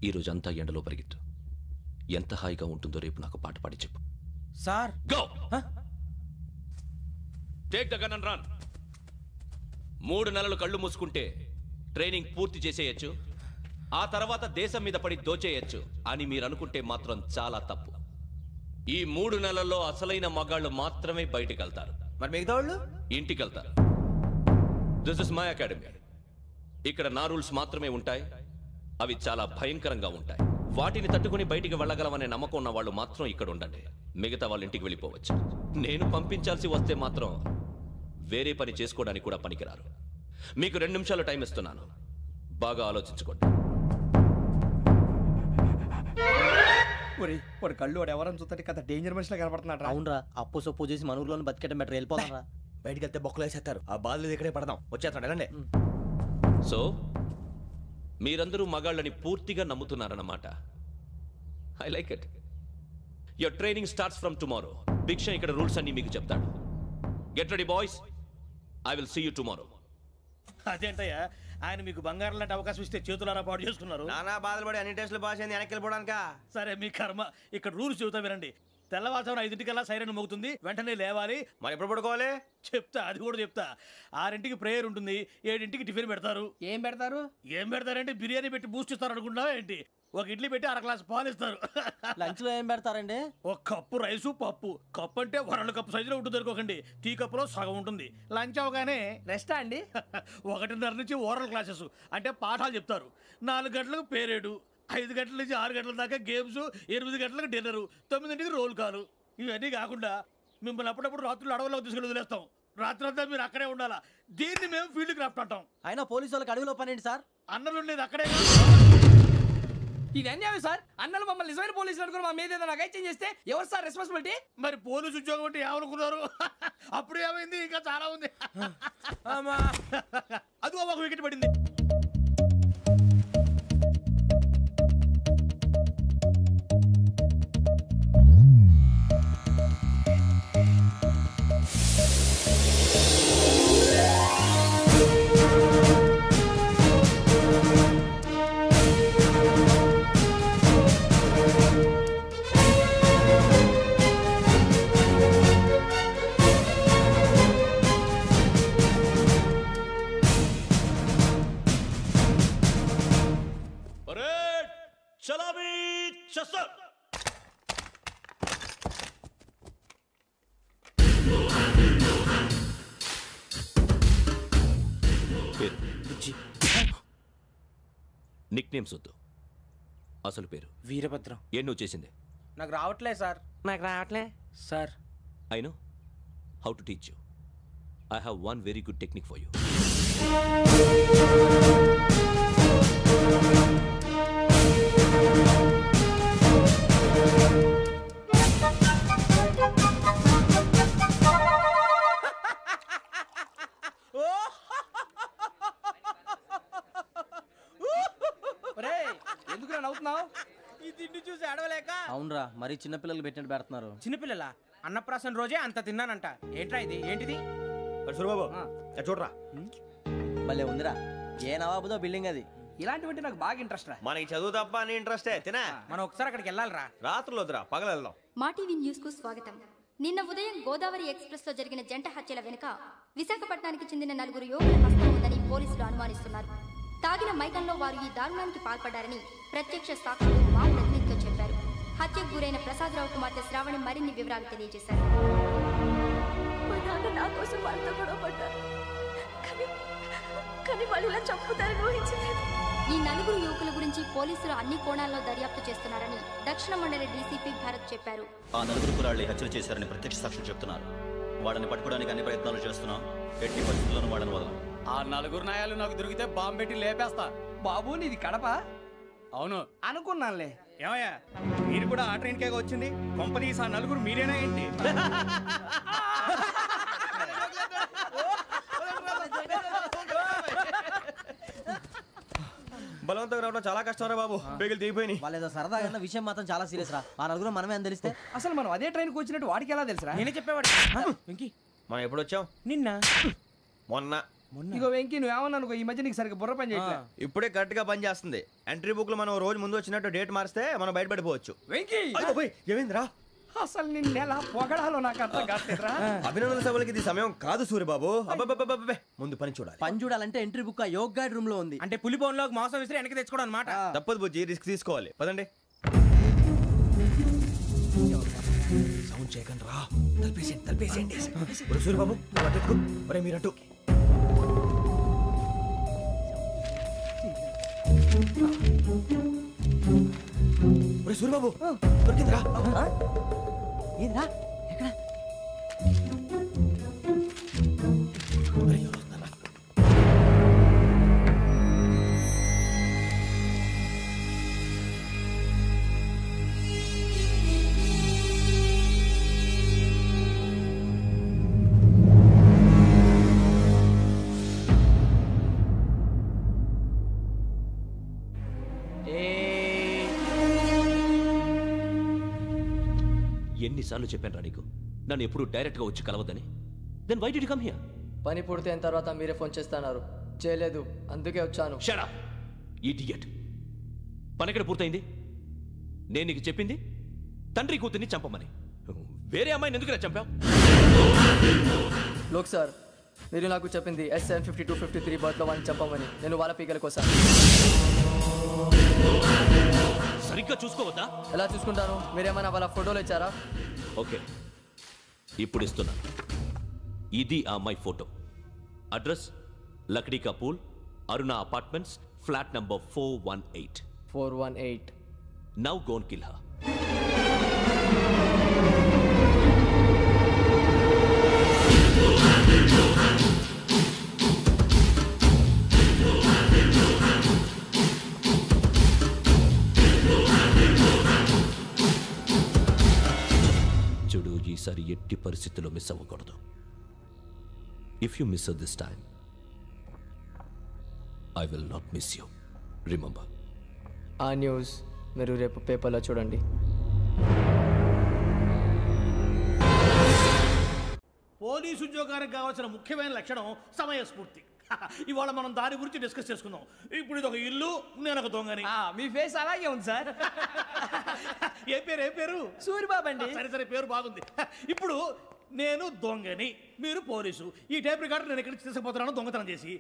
Speaker 2: ఈరోజు అంతా ఎండలో పరిగెత్తు. ఎంత హాయిగా ఉంటుందో రేపు నాకు పాట పాడి చెప్పు.
Speaker 8: Sir
Speaker 2: go take the gun and run. 3 నెలలు కళ్ళు మూసుకుంటే ట్రైనింగ్ పూర్తి చేసేయచ్చు, ఆ తర్వాత దేశం మీద పడి దోచేయచ్చు అని మీరు అనుకుంటే మాత్రం చాలా తప్పు. ఈ 3 నెలల్లో అసలైన మగాళ్ళు మాత్రమే బయటికి వెళ్తారు.
Speaker 8: మరి మిగతా వాళ్ళు
Speaker 2: ఇంటికి వెళ్తారు. This is my academy. ఇక్కడ నా రూల్స్ మాత్రమే ఉంటాయి. అవి చాలా భయంకరంగా ఉంటాయి. వాటిని తట్టుకుని బయటికి వెళ్ళగలమనే నమ్మకం ఉన్న వాళ్ళు మాత్రం ఇక్కడ ఉండండి. మిగతా వాళ్ళ ఇంటికి వెళ్ళిపోవచ్చు. నేను పంపించాల్సి వస్తే మాత్రం వేరే పని చేసుకోవడానికి కూడా పనికిరారు. మీకు 2 నిమిషాలు టైం ఇస్తున్నాను, బాగా ఆలోచించుకోండి.
Speaker 7: వాడు కళ్ళు వాడు ఎవరని చూస్తే కదా డేంజర్ మనిషిలో కనపడుతున్నాడు.
Speaker 12: అవునరా, అప్పు సొప్పు చేసి మన ఊర్లో బతికేయడం బెటర్. వెళ్ళిపోతారా?
Speaker 8: బయటికి వెళ్తే బొక్కలు వేసేస్తారు. ఆ బాధలు ఇక్కడే పడదాం. వచ్చేస్తాడు వెళ్ళండి.
Speaker 2: సో మీరందరూ మగాళ్ళని పూర్తిగా నమ్ముతున్నారన్నమాట. I like it. Your training starts from tomorrow. Bhiksha ఇక్కడ రూల్స్ అన్ని మీకు చెప్తాడు. Get ready boys, I will see you tomorrow.
Speaker 4: అదేంటయ్యా, ఆయన మీకు బంగారం లాంటి అవకాశం ఇస్తే చేతులారా పాటు చేసుకున్నారు.
Speaker 8: నానా బాధలు పడి అన్ని టెస్టులు పాస్ అయింది, వెనక్కి వెళ్ళిపోవడానికా?
Speaker 4: సరే మీ కర్మ. ఇక్కడ రూల్స్ చెబుతా వినండి. తెల్లవారుజామున 5 సైరన్ మోగుతుంది, వెంటనే లేవాలి.
Speaker 8: మరి ఎప్పుడు పడుకోవాలి
Speaker 4: చెప్తా, అది కూడా చెప్తా. 6 ప్రేయర్ ఉంటుంది, 7 టిఫిన్ పెడతారు.
Speaker 7: ఏం పెడతారు?
Speaker 4: ఏం పెడతారంటే బిర్యానీ పెట్టి బూస్ట్ ఇస్తారు అనుకుంటున్నావా ఏంటి? ఒక ఇడ్లీ పెట్టి 1 గ్లాస్ పాలు ఇస్తారు.
Speaker 12: లంచ్ లో ఏం పెడతారండి?
Speaker 4: ఒక కప్పు రైసు పప్పు. కప్పు అంటే 1 కప్పు సైజులో ఉంటుంది అనుకోకండి. టీ కప్పులో సగం ఉంటుంది. లంచ్ అవగానే
Speaker 7: రెస్టా అండి?
Speaker 4: 1:30 నుంచి ఓరల్ క్లాసెస్ అంటే పాఠాలు చెప్తారు. 4 గంటలకు పేరేడు, 5 గంటల నుంచి 6 గంటల దాకా గేమ్స్, 8 గంటలకు డిన్నరు, 9 రోల్ కాలు. ఇవన్నీ కాకుండా మిమ్మల్ని అప్పుడప్పుడు రాత్రులు అడవుల్లో తీసుకెళ్ళి వదిలేస్తాం. రాత్రి అంతా మీరు అక్కడే ఉండాలా. దీన్ని మేము ఫీల్డ్ క్రాఫ్ట్ అంటాం.
Speaker 12: అయినా పోలీసు వాళ్ళకి అడవిలో పని ఏంటి సార్?
Speaker 4: అన్నలు ఉండేది అక్కడే.
Speaker 7: ఇది అన్యాయం సార్. అన్నలు మమ్మల్ని నిజమైన పోలీసులు అనుకుని మా మీద ఏదైనా నగైత్యం చేస్తే ఎవరు సార్ రెస్పాన్సిబిలిటీ?
Speaker 4: మరి పోలీసు ఉద్యోగం అంటే ఏమనుకున్నారు? అప్పుడు ఏమైంది, ఇంకా చాలా ఉంది. అది ఒక వికెట్ పడింది.
Speaker 2: నిక్ నేమ్స్ వద్దు, అసలు పేరు.
Speaker 8: వీరభద్రం.
Speaker 2: ఏం నువ్వు చేసింది?
Speaker 8: నాకు రావట్లే సార్. నాకు రావట్లే sir.
Speaker 2: I know how to teach you. I have one very good technique for you.
Speaker 7: ఎందుకు నవ్వుతున్నావు?
Speaker 8: ఈ తిండి చూసి అడవలేక.
Speaker 12: అవునరా, మరీ చిన్నపిల్లలు పెట్టినట్టు పెడుతున్నారు.
Speaker 8: చిన్నపిల్లల అన్నప్రాసన రోజే అంత తిన్నానంట. ఏంట్రా ఇది? ఏంటిది? సూరిబాబు చూడరా,
Speaker 12: భలే ఉందిరా. ఏ నవాబుదో బిల్డింగ్ అది.
Speaker 7: ఇలాంటివంటే నాకు బాగా ఇంట్రెస్ట్ రా.
Speaker 8: మనకి చదువు తప్ప అని ఇంట్రెస్టే. తినా మనం ఒకసారి అక్కడికి వెళ్ళాలిరా. రాత్రులు వద్దురా, పగలు వెళ్దాం.
Speaker 3: మా టీవీ న్యూస్ కు స్వాగతం. నిన్న ఉదయం గోదావరి ఎక్స్ప్రెస్ లో జరిగిన జంట హత్యల వెనుక విశాఖపట్నానికి చెందిన 4 యువకుల హస్తం ఉందని పోలీసులు అనుమానిస్తున్నారు. తాగిన మైకంలో వారు ఈ దారుణానికి పాల్పడ్డారని ప్రత్యక్ష సాక్షులు మా ప్రతినిధితో చెప్పారు. హత్యకు గురైన ప్రసాదరావు కుమార్తె శ్రావణి మరిన్ని వివరాలు తెలియజేశారు.
Speaker 13: మా నాన్న నా కోసం వాళ్ళతో గొడవ పడ్డారు, కానీ వాళ్ళు ఇలా చంపుతారని ఊహించలేదు.
Speaker 3: ఈ 4 యువకుల గురించి పోలీసులు అన్ని కోణాల్లో దర్యాప్తు చేస్తున్నారని దక్షిణ మండలి డీసీపీ భరత్ చెప్పారు.
Speaker 10: ఆ 4 కుర్రాళ్ళు హత్యలు చేశారని ప్రత్యక్ష సాక్షులు చెప్తున్నారు. వాళ్ళని పట్టుకోవడానికి అన్ని ప్రయత్నాలు చేస్తున్నాం. ఎట్టి పరిస్థితుల్లోనూ వాళ్ళని వదలం.
Speaker 7: ఆ 4 నాయాలు నాకు దొరికితే బాంబు పెట్టి లేపేస్తా. బాబు నీది కడప? అవును అనుకున్నానులే.
Speaker 8: ఏమయ్యా మీరు కూడా ఆ ట్రైన్ కేగా వచ్చింది కొంపదీసి ఆ నలుగురు మీరేనా ఏంటి?
Speaker 2: బలవంతంగా రావడం చాలా కష్టం రా బాబు. బేగులు దిగిపోయినాయి.
Speaker 12: వాళ్ళేదో సరదాగా విషయం మాత్రం చాలా సీరియస్ రా. ఆ నలుగురు మనమే అని తెలిస్తే
Speaker 7: అసలు మనం అదే ట్రైన్కి వచ్చినట్టు వాడికి ఎలా తెలుసురా?
Speaker 8: నేనే చెప్పేవాడు. వెంకీ
Speaker 2: మనం ఎప్పుడు వచ్చాం?
Speaker 8: నిన్న
Speaker 2: మొన్న.
Speaker 7: ఇగో వెంకీ నువ్వేమన్నా అనుకో, ఈ మధ్య నీకు సరిగ్గా బుర్ర పని చేయట్లే.
Speaker 2: ఇప్పుడే కరెక్ట్ గా పని చేస్తుంది. ఎంట్రీ బుక్ లో మనం రోజు ముందు వచ్చినట్టు డేట్ మారిస్తే మనం బయటపడిపోవచ్చు.
Speaker 7: వెంకీ
Speaker 2: ఏమైందిరా?
Speaker 7: అసలు నిన్న ఎలా పొగడాలో నాకు అర్థం కాట్లేదురా.
Speaker 2: అభినందన సభలకి ఇది సమయం కాదు సూర్యబాబు. అబ్బబ్బబ్బబ్బే ముందు పని చూడాలి.
Speaker 12: పని చూడాలంటే ఎంట్రీ బుక్ ఆ యోగ్ గైడ్ రూమ్ లో ఉంది.
Speaker 8: అంటే పులి బోన్లోకి మాంసం విసిరి వెనక్కి తెచ్చుకోవడం అనమాట.
Speaker 2: తప్పదు బుజ్జి, రిస్క్ తీసుకోవాలి. పదండి. సౌండ్ చేయకండి రా. తలపేసేయండి. సూర్యబాబు ఒరే మీరట్టు. సూర్యబాబు దొరికిందిరా.
Speaker 12: ఏంద్రా ఎక్కడ?
Speaker 14: ఎన్నిసార్లు చెప్పాను రా నీకు నన్ను ఎప్పుడు డైరెక్ట్గా వచ్చి కలవద్దని? Then why did you come here?
Speaker 15: పని పూర్తయిన తర్వాత మీరే ఫోన్ చేస్తున్నారు. చేయలేదు, అందుకే వచ్చాను.
Speaker 14: Shut up idiot. పని ఎక్కడ పూర్తయింది? నేను నీకు చెప్పింది తండ్రి కూతుర్ని చంపమని. వేరే అమ్మాయిని ఎందుకు చంపావు?
Speaker 15: లోక్ సార్, మీరు నాకు చెప్పింది SN5253 బర్త్లో వాళ్ళని చంపమని. నేను వాళ్ళ పీకల కోసం.
Speaker 14: సరిగ్గా చూసుకోవద్దా?
Speaker 15: ఎలా చూసుకుంటాను? మీరేమైనా వాళ్ళ ఫోటోలు ఇచ్చారా?
Speaker 14: ఓకే, ఇప్పుడు ఇస్తున్నాను. ఇది ఆ అమ్మాయి ఫోటో. అడ్రస్ లక్డీ కా pool, Aruna apartments, flat number 418.
Speaker 15: 418.
Speaker 14: Now go and kill her. చూడు, ఈసారి ఎట్టి పరిస్థితుల్లో మిస్ అవ్వకూడదు. If you miss this time I will not miss you. Remember.
Speaker 15: ఆ న్యూస్ మీరు రేపు పేపర్లో చూడండి.
Speaker 4: పోలీసు ఉద్యోగానికి కావాల్సిన ముఖ్యమైన లక్షణం సమయస్ఫూర్తి. ఇవాళ మనం దాని గురించి డిస్కస్ చేసుకుందాం. ఇప్పుడు ఇది ఒక ఇల్లు, నేను ఒక దొంగని.
Speaker 7: మీ ఫేస్ అలాగే ఉంది సార్.
Speaker 4: ఏ పేరు?
Speaker 7: సూర్యబాబు అండి.
Speaker 4: సరే పేరు బాగుంది. ఇప్పుడు నేను దొంగని, మీరు పోలీసు. ఈ టైప్ రికార్డు నేను ఎక్కడికి తీసుకుపోతున్నాను దొంగతనం చేసి.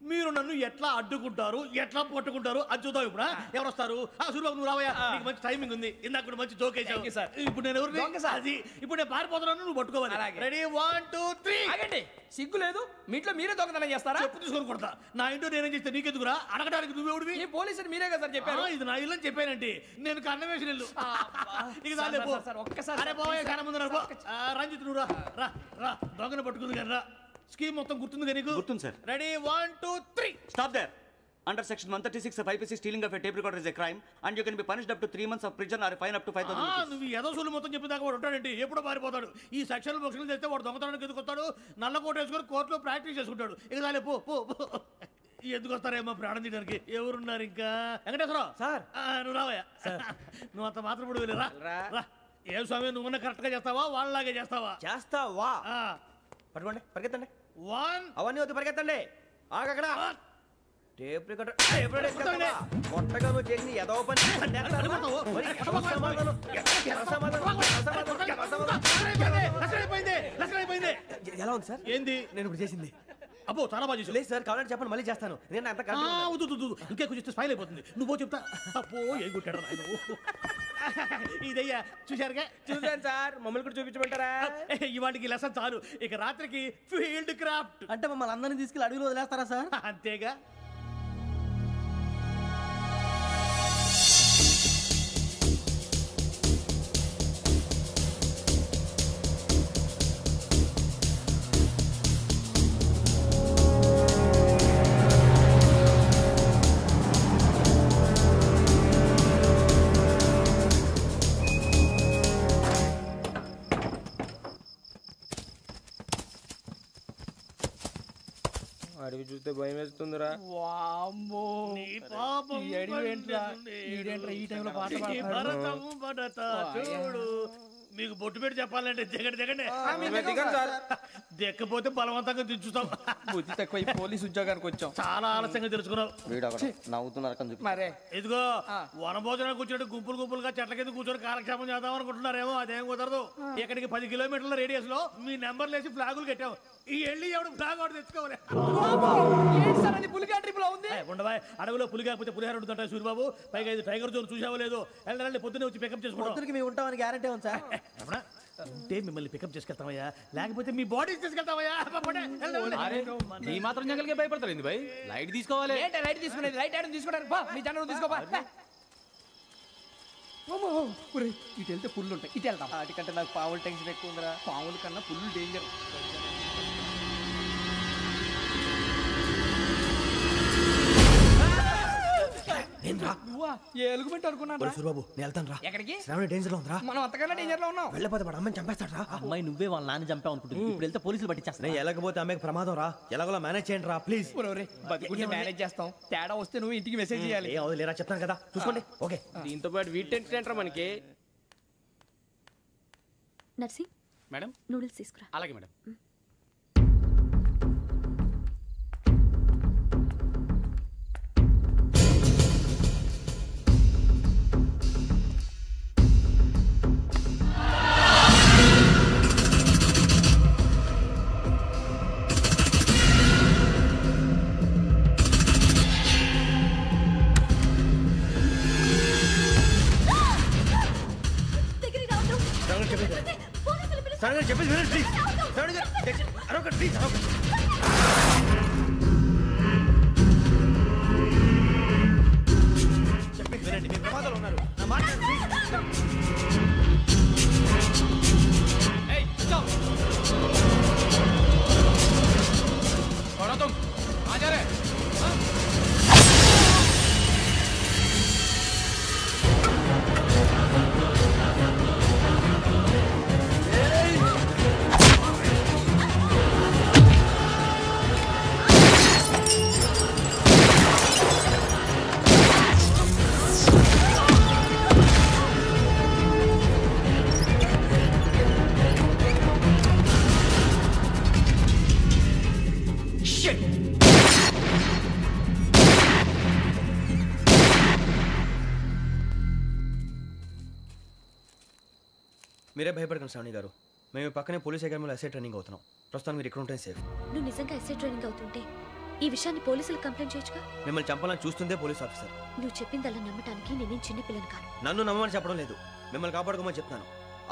Speaker 4: మీరు నన్ను ఎట్లా అడ్డుకుంటారు, ఎట్లా పట్టుకుంటారు అది చూద్దాం. ఇప్పుడు ఎవరు వస్తారు? సూర్యబాబు నువ్వు రావయ్యా, నీకు మంచి టైమింగ్ ఉంది. ఇందాక కూడా మంచి జోక్ వేసావు సార్. ఇప్పుడు నేను ఎవరు? అది ఇప్పుడు నేను పారిపోతున్నాను, నువ్వు పట్టుకోవాలి. రెడీ 1 2 3.
Speaker 7: ఆగండి, సిగ్గు లేదు? మీ ఇంట్లో మీరే దొంగతనం చేస్తారా?
Speaker 4: చెప్పు తీసుకొని కొడతా. నా ఇంట్లో నేనేం చేస్తే నీకెందుకురా? అడగడానికి నువ్వెవడివి?
Speaker 7: ఈ పోలీసులు మీరే కదా సార్ చెప్పారు.
Speaker 4: ఇది నా ఇల్లు అని చెప్పానంటే నేను కన్నం వేసిన ఇల్లు. ఒక్కసారి రంజిత్ నువ్వు రా. దొంగను పట్టుకుంది కానీ రా. స్కీమ్ మొత్తం గుర్తుంది కదా నీకు?
Speaker 10: గుర్తుంది sir.
Speaker 4: Ready 1 2 3.
Speaker 10: Stop there. Under section 136 of IPC, stealing of a tape recorder is a crime and you can be punished up to 3 months of prison or a fine up to 5,000 rupees.
Speaker 4: నువ్వు ఏదో సూలు మొత్తం చెప్పేదాకా వాడు ఉంటాడండి. ఎప్పుడో పారిపోతాడు. ఈ సెక్షన్లు బొక్షన్లు చేస్తే వాడు దొంగతనానికి ఎందుకు వస్తాడు? నల్ల కోట వేసుకొని కోర్టులో ప్రాక్టీస్ చేసుకుంటాడు. ఇక చాలే పో. ఎందుకు వస్తారేమో ప్రాణం తీయడానికి. ఎవరున్నారు ఇంకా? వెంకటేశ్వరరావు సార్, నువ్వు రావయ్యా. నువ్వు అంత మాత్రం ఇప్పుడు వెళ్ళి రా. ఏం స్వామి, నువ్వు కరెక్ట్ గా చేస్తావా వాళ్ళలాగే చేస్తావా?
Speaker 2: చేస్తావా? పట్టుకోండి, పరిగెత్తండి.
Speaker 4: 1
Speaker 2: అవన్నీ వద్దు, పరిగెత్తండి. ఆగక్కడ టేప్ రికార్డర్ కొత్తగా నువ్వు చేసి ఏదో పని. ఎలా ఉంది సార్?
Speaker 4: ఏంది
Speaker 2: నేను ఇప్పుడు చేసింది?
Speaker 4: అబ్బో చాలా బాగా చేసావు.
Speaker 2: లేదు సార్, కావాలంటే చెప్పండి, మళ్ళీ చేస్తాను. నేను అంత
Speaker 4: ఇంకే కొంచెం స్మైల్ అయిపోతుంది. నువ్వు చెప్తా. అబ్బో ఏ గుట్టాడు ఆయన. ఇదయ్యా చూశారుగా?
Speaker 2: చూసాను సార్. మమ్మల్ని కూడా చూపించమంటారా?
Speaker 4: ఇవాటికి లెసన్ చాలు. ఇక రాత్రికి ఫీల్డ్ క్రాఫ్ట్.
Speaker 12: అంటే మమ్మల్ని అందరినీ తీసుకెళ్ళి అడుగులో వదిలేస్తారా సార్?
Speaker 4: అంతేగా.
Speaker 8: అడవి చూస్తే భయం వేస్తుందిరా.
Speaker 7: వామ్మో
Speaker 4: నీ పాపం
Speaker 7: ఈ అడవి ఏంట్రా? ఈడేంట్రా ఈ టైంలో పాట పాడుతున్నాడు?
Speaker 4: భరతము భరత చూడు. మీకు బొట్టు పెట్టి చెప్పాలంటే దిగండి దిక్కపోతే బలవంతంగా దించుతాం.
Speaker 7: బుద్ధి తక్కువ పోలీస్ ఉద్యోగానికి వచ్చాం.
Speaker 4: చాలా ఆలస్యంగా తెలుసుకున్నావు.
Speaker 12: నవ్వుతున్నారు
Speaker 7: మరే
Speaker 4: ఇదిగో వనభోజనానికి కూర్చోటి గుంపులుగా చెట్ల కింద కూర్చొని కాలక్షేపం చేద్దాం అనుకుంటున్నారేమో. అదేం కుదరదు. ఇక్కడికి 10 కిలోమీటర్ల రేడియస్ లో మీ నెంబర్లు వేసి ఫ్లాగులు కట్టాం. ఈ వెళ్ళి ఎవడు ఫ్లాగ్ ఒకటి తెచ్చుకోవాలి. ఉండవా అడవిలో పులి కాకపోతే పులిహార ఉంటుంటాయి సూర్యబాబు. పైగా ఇది టైగర్ జోన్ చూసావో లేదో. వెళ్ళండి పొద్దున్నే వచ్చి పికప్ చేసుకుంటాం.
Speaker 12: మేము ఉంటామని గ్యారంటీ ఉంది సార్.
Speaker 4: ఉంటే మిమ్మల్ని పికప్ చేసుకెళ్తామయ్యా, లేకపోతే మీ బాడీ తీసుకెళ్తామయ్యా.
Speaker 11: ఈ మాత్రం జంగల్కే భయపడతారు ఏంది భయ్? లైట్ తీసుకోవాలి.
Speaker 7: లైట్ తీసుకునేది లైట్ ఆడని తీసుకోవడానికి బా మీ జనం తీసుకోబా. ఇటు వెళ్తే పుల్లు ఉంటాయి, ఇటు వెళ్తాం.
Speaker 12: వాటికంటే నాకు పావులు టెన్షన్ ఎక్కువ ఉందిరా.
Speaker 7: పాముల కన్నా పుల్లు డేంజర్. ఎలుగుబెట్టి అనుకున్నాను.
Speaker 8: సూర్యబాబు నేను వెళ్తాను రా.
Speaker 7: ఎక్కడికి?
Speaker 8: శ్రావణి డేంజర్ లో ఉందిరా.
Speaker 7: మనం అంతకన్నా డేంజర్ లో ఉన్నాం.
Speaker 8: వెళ్ళపోతే వాడు అమ్మని చంపేస్తాడు రా.
Speaker 12: అమ్మాయి నువ్వే వాళ్ళ నాన్న చంపావు అనుకుంటుంది. ఇప్పుడు వెళ్తే పోలీసులు పట్టించేస్తా.
Speaker 8: నేను వెళ్ళకపోతే అమ్మాయికి ప్రమాదం రా. ఎలాగోలా మేనేజ్ చేయండి రా ప్లీజ్.
Speaker 7: బతుకుంటే మేనేజ్ చేస్తాం. తేడా వస్తే నువ్వు ఇంటికి మెసేజ్ చేయాలి.
Speaker 8: ఏ లేరా చెప్తాను కదా చూసుకోండి. ఓకే
Speaker 11: దీంతో పాటు వీటి టెన్షన్ ఏంట్రా మనకి?
Speaker 13: నర్సి
Speaker 11: మేడం
Speaker 13: నూడిల్స్ తీసుకురా.
Speaker 11: అలాగే మేడం.
Speaker 8: చెప్పేసి ప్లీజ్. అరొక ప్లీజ్ చెప్పేసి వినండి. మీరు ప్రమాదాలు ఉన్నారు. నా మాట మీరే భయపడకండి శ్రావణి గారు. మేము పక్కనే పోలీస్ అకాడమీలో ఎస్ఐ ట్రైనింగ్ అవుతున్నాం. ప్రస్తుతం మీరు ఇక్కడ ఉంటే సేఫ్.
Speaker 13: నువ్వు నిజంగా ఎస్ఐ ట్రైనింగ్ అవుతుంటే ఈ విషయాన్ని పోలీసులకు కంప్లైంట్ చేయొచ్చుగా.
Speaker 8: మిమ్మల్ని చంపాలని చూస్తుందే పోలీస్ ఆఫీసర్.
Speaker 13: నువ్వు చెప్పిందల్లా నమ్మటానికి నేనేం చిన్నపిల్లని కాను.
Speaker 8: నన్ను నమ్మమని చెప్పడం లేదు, మిమ్మల్ని కాపాడుకోమని చెప్తున్నాను.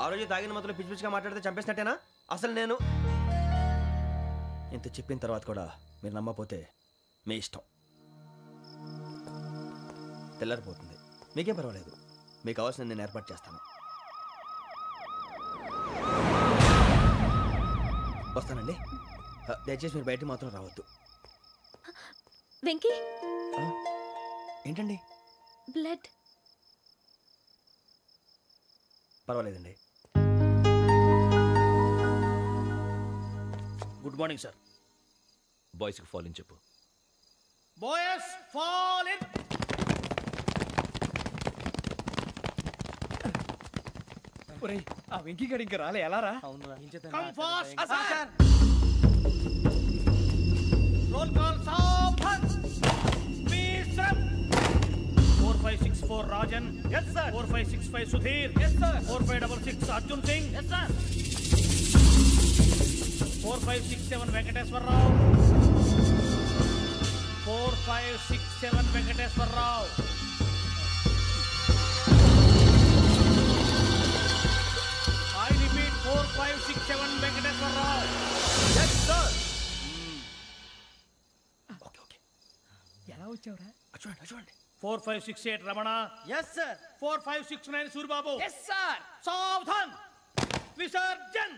Speaker 8: ఆ రోజు తాగిన మొదలు పిచ్చి పిచ్చిగా మాట్లాడితే చంపేసినట్టేనా? అసలు నేను ఇంత చెప్పిన తర్వాత కూడా మీరు నమ్మపోతే మీ ఇష్టం. తెల్లారిపోతుంది, మీకేం పర్వాలేదు. మీకు కావాల్సిన నేను ఏర్పాటు చేస్తాను. వస్తానండి. దయచేసి మీరు బయట మాత్రం రావద్దు.
Speaker 13: వెంకీ
Speaker 8: ఏంటండి?
Speaker 13: బ్లడ్.
Speaker 8: పర్వాలేదండి.
Speaker 4: Good morning sir.
Speaker 14: బాయ్స్కి ఫాల్ ఇన్ చెప్పు.
Speaker 4: Boys fall in.
Speaker 7: ఒరేయ్ ఆ వెంకీ గడి ఇంకా రాలే. ఎలా రా?
Speaker 4: Come fast sir. Roll call సావధాన్. మిశ్రమ్ 4564 Rajan. yes sir. 4565 Sudheer. yes sir. 4566 Arjun Singh. yes sir. 4567 Venkateswara Rao. 4567 Venkateswara Rao. I repeat 4567 Venkateswara Rao. yes sir.
Speaker 7: ఎలా వచ్చావురా?
Speaker 8: చూడండి.
Speaker 4: 4568 Ramana.
Speaker 12: yes sir.
Speaker 4: 4569 Suryababu.
Speaker 7: yes sir.
Speaker 4: సావధాన్. Visarjan.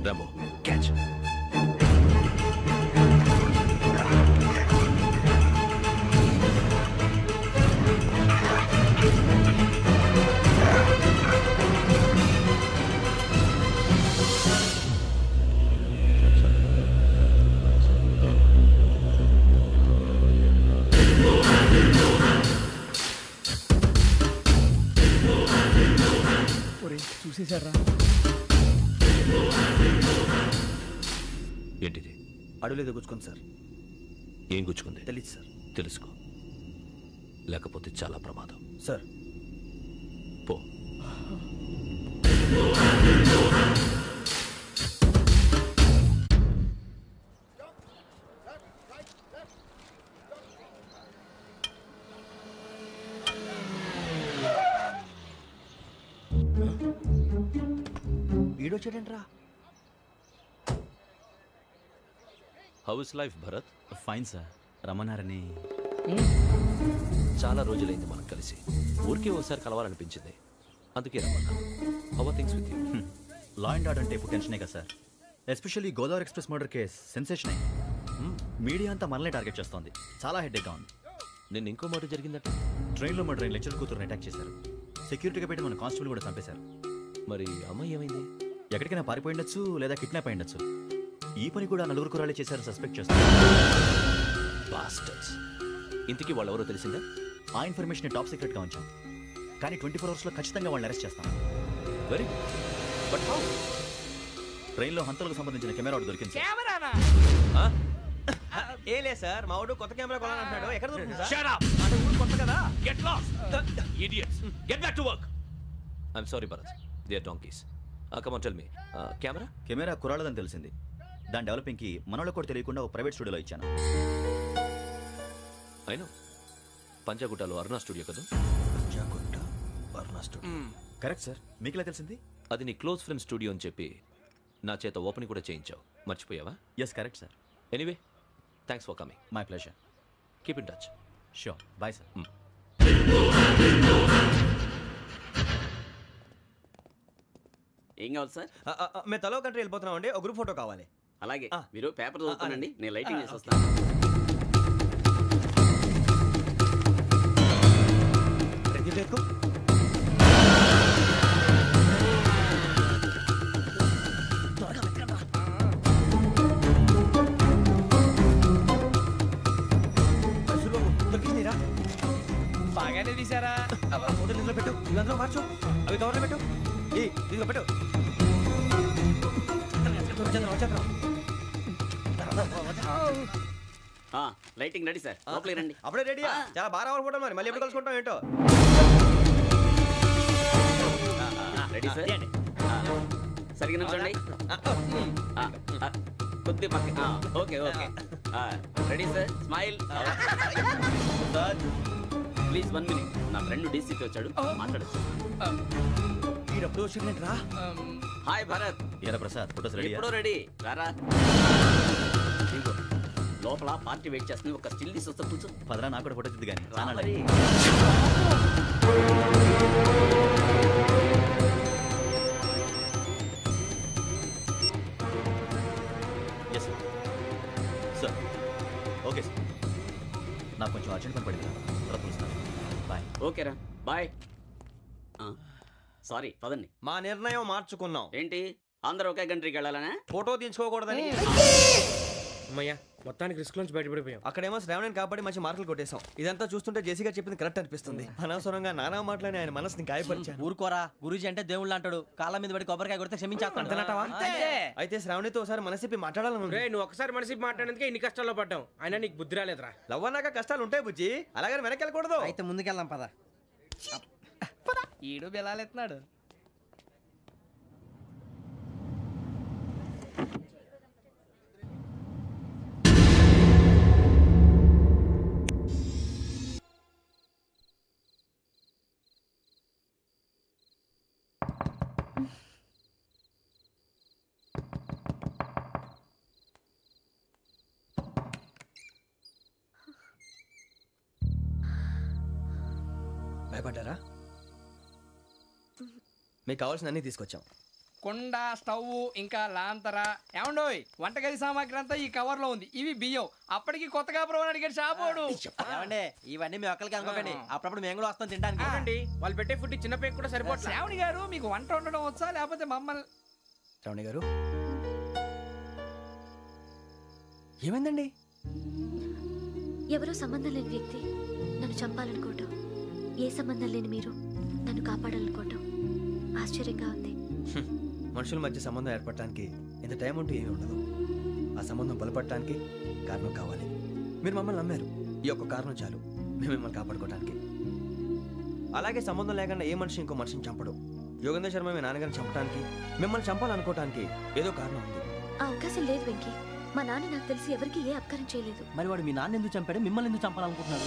Speaker 14: Ramana
Speaker 7: చూసేశారా?
Speaker 14: ఏంటిది?
Speaker 8: అడుగులేదు గుచ్చుకుంది సార్.
Speaker 14: ఏం గుచ్చుకుంది?
Speaker 8: తెలీదు సార్.
Speaker 14: తెలుసుకో, లేకపోతే చాలా ప్రమాదం.
Speaker 8: సార్
Speaker 14: పో.
Speaker 8: ఈడొచ్చాడేంట్రా?
Speaker 14: How is life Bharat?
Speaker 10: Fine sir. రమ్మన్నారని.
Speaker 14: చాలా రోజులైంది మనం కలిసి. ఊరికే ఒకసారి కలవాలనిపించింది, అందుకే రమ్మన్నా. How are things with you?
Speaker 10: Law and order అంటే ఇప్పుడు టెన్షనే కదా sir. Especially Godavari express murder case sensation అయింది. మీడియా అంతా మనల్ని టార్గెట్ చేస్తోంది. చాలా హెడ్ఏక్గా ఉంది.
Speaker 14: నేను ఇంకో మాట జరిగిందట.
Speaker 10: ట్రైన్లో మా ట్రైన్ లెక్చర్ కూతురుని అటాక్ చేశారు. సెక్యూరిటీగా పెట్టి మన కానిస్టేబుల్ కూడా చంపేశారు.
Speaker 14: మరి అమ్మాయి ఏమైంది?
Speaker 10: ఎక్కడికైనా పారిపోయి ఉండొచ్చు, లేదా కిడ్నాప్ అయి ఉండొచ్చు. ఈ పని కూడా నలుగురు కురాలే చేశారు సస్పెక్ట్ చేస్తారు.
Speaker 14: బాస్టర్స్. ఇంతకీ వాళ్ళు ఎవరో తెలిసిందా?
Speaker 10: ఆ ఇన్ఫర్మేషన్ టాప్ సీక్రెట్గా ఉంచాం, కానీ 24 అవర్స్లో ఖచ్చితంగా వాళ్ళని అరెస్ట్ చేస్తాం.
Speaker 14: Very but how?
Speaker 10: ట్రైన్లో హంతలకు సంబంధించిన కెమెరా ఒకటి దొరికింది.
Speaker 7: కెమెరానా?
Speaker 8: ఏలే సార్, మా వాడు కొత్త కెమెరా కొనాలంటున్నాడు. ఎక్కడ దొరుకుతుంది సార్?
Speaker 14: Shut up!
Speaker 8: అంటే ఊరు కొత్త కదా.
Speaker 14: Get lost! Idiots! Get back to work! I'm sorry, Bharat. They are donkeys. Come on, tell me. Camera?
Speaker 10: Camera కురాలదని తెలిసింది. దాని డెవలపింగ్కి మనోళ్ళకు కూడా తెలియకుండా ఒక ప్రైవేట్ స్టూడియోలో ఇచ్చాను.
Speaker 14: అయినా పంజాగుట్టలో అరుణా స్టూడియో కదా?
Speaker 8: Panjagutta Aruna studio.
Speaker 10: Correct sir. మీకు ఎలా తెలిసింది?
Speaker 14: అది నీ క్లోజ్ ఫ్రెండ్ స్టూడియో అని చెప్పి నా చేత ఓపెనింగ్ కూడా చేయించావు. మర్చిపోయావా?
Speaker 10: Yes correct sir.
Speaker 14: Anyway, thanks for coming.
Speaker 10: My pleasure.
Speaker 14: Keep in touch.
Speaker 10: Sure. Bye sir.
Speaker 16: ఏం కావాలి సార్?
Speaker 8: మేము తలో కంట్రీ వెళ్ళిపోతున్నాం అండి. ఒక గ్రూప్ ఫోటో కావాలి.
Speaker 16: అలాగే, మీరు పేపర్ చదువుతానండి, నేను లైటింగ్ చేసి వస్తాను.
Speaker 7: బాగానే తీసారా?
Speaker 8: ఫోటో ఇందులో పెట్టు, ఇవందులో మార్చు, అవి కవర్లో పెట్టు. ఇదిగో పెట్టు.
Speaker 16: లైటింగ్ రెడీ సార్, లోపలికి రండి.
Speaker 8: అప్పుడే రెడీ? చాలా బాగా రావాలి ఫోటో. మరి మళ్ళీ ఎప్పుడు కలుసుకుంటాం ఏంటో.
Speaker 16: Ready sir. సరిగ్గా నిల్చోండి. కొద్ది పక్క. Okay okay. Ready sir. Smile. Please 1 minute. నా ఫ్రెండ్ డీసీపీ వచ్చాడు, మాట్లాడచ్చు.
Speaker 8: ఈడప్పుడు వచ్చిందంటరా.
Speaker 16: హాయ్ భరత్.
Speaker 10: ఎరా ప్రసాద్, ఫోటోస్ రెడీ?
Speaker 16: ఎప్పుడో రెడీ. రారా. లోపల పార్టీ వెయిట్ చేస్తుంది, ఒక స్టిల్ తీసి వస్తా, కూర్చో.
Speaker 10: పదరా, నాకు కూడా ఫోటో తిద్ది కానీ. Yes sir. Sir okay sir. నాకు కొంచెం అర్జెంట్ పని పడింది, తర్వాత పిలుస్తాను. బాయ్.
Speaker 16: ఓకేరా, బాయ్. సారీ, పదండి.
Speaker 8: మా నిర్ణయం మార్చుకున్నాం.
Speaker 16: ఏంటి, అందరూ ఒకే కంట్రీకి వెళ్ళాలనే?
Speaker 8: ఫోటో తీసుకోకూడదని.
Speaker 2: అమ్మయ్యా, మొత్తానికి రిస్క్ నుంచి బయటపడిపోయాం.
Speaker 8: అక్కడేమో శ్రావణిని కాబట్టి మంచి మార్కులు కొట్టేశాం. ఇదంతా చూస్తుంటే జేసీగా చెప్పింది కరెక్ట్ అనిపిస్తుంది. అనవసరంగా నానా మాటలని ఆయన మనసుని గాయపరిచాను.
Speaker 12: ఊరుకోరా, గురూజీ అంటే దేవుళ్ళు అంటాడు. కాళ్ళ మీద పడి కొబ్బరికాయ కొడితే క్షమించేస్తాను.
Speaker 8: అయితే శ్రావణితో ఒకసారి మనసిప్పి మాట్లాడాలను.
Speaker 2: నువ్వు ఒకసారి మనసిప్పి మాట్లాడేందుకే ఇన్ని కష్టాల్లో పడ్డాం. అయినా నీకు బుద్ధి రాలేదురా.
Speaker 8: లవ్ అన్నాక కష్టాలు ఉంటాయి బుజ్జి, అలాగని వెనక్కి వెళ్ళకూడదు.
Speaker 12: అయితే ముందుకెళ్దాం పద.
Speaker 7: ఈడు బెలాలెత్తున్నాడు.
Speaker 8: భయపడ్డారా? మీకు కావాల్సిన అన్ని తీసుకొచ్చాం.
Speaker 7: కుండ, స్టవ్, ఇంకా లాంతర. ఏమండోయ్, వంటగది సామాగ్రి అంతా ఈ కవర్ లో ఉంది. ఇవి బియ్యం. అప్పటికి కొత్తగా బ్రౌన్ అడిగాడు షాపోడు.
Speaker 12: ఏమండి, ఇవన్నీ మీ ఒక్కరికి అనుకోకండి, అప్పుడప్పుడు మేము కూడా వస్తాం తినడానికి.
Speaker 2: వాళ్ళు పెట్టే ఫుడ్ చిన్న పేరు కూడా సరిపోతుంది.
Speaker 7: శ్రావణి గారు, మీకు వంట వండడం వచ్చా, లేకపోతే మమ్మల్ని?
Speaker 8: శ్రావణి గారు, ఏమైందండి?
Speaker 13: ఎవరో సంబంధం లేని వ్యక్తి నన్ను చంపాలనుకోవటం, ఏ సంబంధం లేని మీరు నన్ను కాపాడాలనుకోవటం, ఆ ఆశ్చర్యంగా ఉంది.
Speaker 8: మనుషుల మధ్య సంబంధం ఏర్పడటానికి ఇంత టైం ఉంటే ఏమీ ఉండదు. ఆ సంబంధం బలపడటానికి కారణం కావాలి. మీరు మమ్మల్ని నమ్మారు, ఈ ఒక్క కారణం చాలు మేము మిమ్మల్ని కాపాడుకోవడానికి. అలాగే సంబంధం లేకుండా ఏ మనిషి ఇంకో మనిషిని చంపడు. యోగేంద్ర శర్మ మీ నాన్నగారిని చంపడానికి, మిమ్మల్ని చంపాలనుకోవటానికి ఏదో కారణం ఉంది.
Speaker 13: ఆ అవకాశం లేదు వెంకీ. మా నాన్న నాకు తెలిసి ఎవరికి ఏ అపకారం చేయలేదు.
Speaker 12: మరి వాడు మీ నాన్న ఎందుకు చంపాడు, మిమ్మల్ని ఎందుకు చంపాలనుకుంటున్నాడు?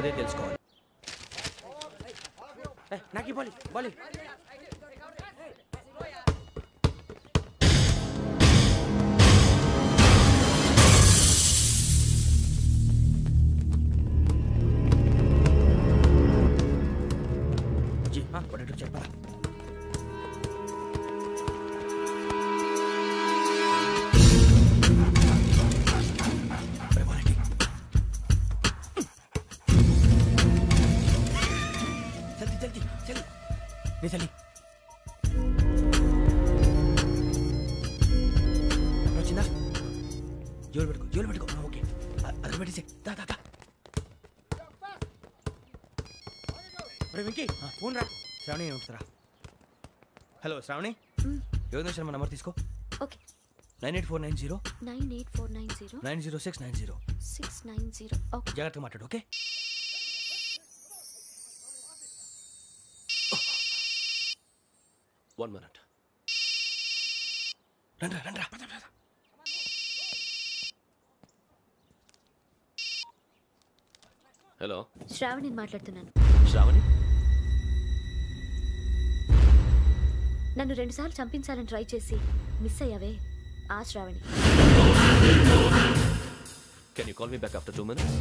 Speaker 8: అదే తెలుసుకోవాలి.
Speaker 2: నాకు బాలి బాలి
Speaker 8: చెప్పరా? చలి వచ్చిందా? జోలు పెట్టుకో. ఓకే, అది పెట్టేసే.
Speaker 2: వెంకీ ఫోన్ రా.
Speaker 8: శ్రావణి ఉంటుందిరా. హలో శ్రావణి, యోగేంద్ర శర్మ నంబర్ తీసుకో.
Speaker 13: ఓకే.
Speaker 8: 98490
Speaker 13: 98490
Speaker 8: 90690
Speaker 13: 690. ఓకే,
Speaker 8: జాగ్రత్తగా మాట్లాడు. ఓకే.
Speaker 14: One minute.
Speaker 8: రండ్రా.
Speaker 14: హలో,
Speaker 13: శ్రావణి మాట్లాడుతున్నాను.
Speaker 14: శ్రావణి,
Speaker 13: నన్ను 2 సార్లు చంపించాలని ట్రై చేసి మిస్ అయ్యావే, ఆ Shravani.
Speaker 14: can you call me back after 2 minutes?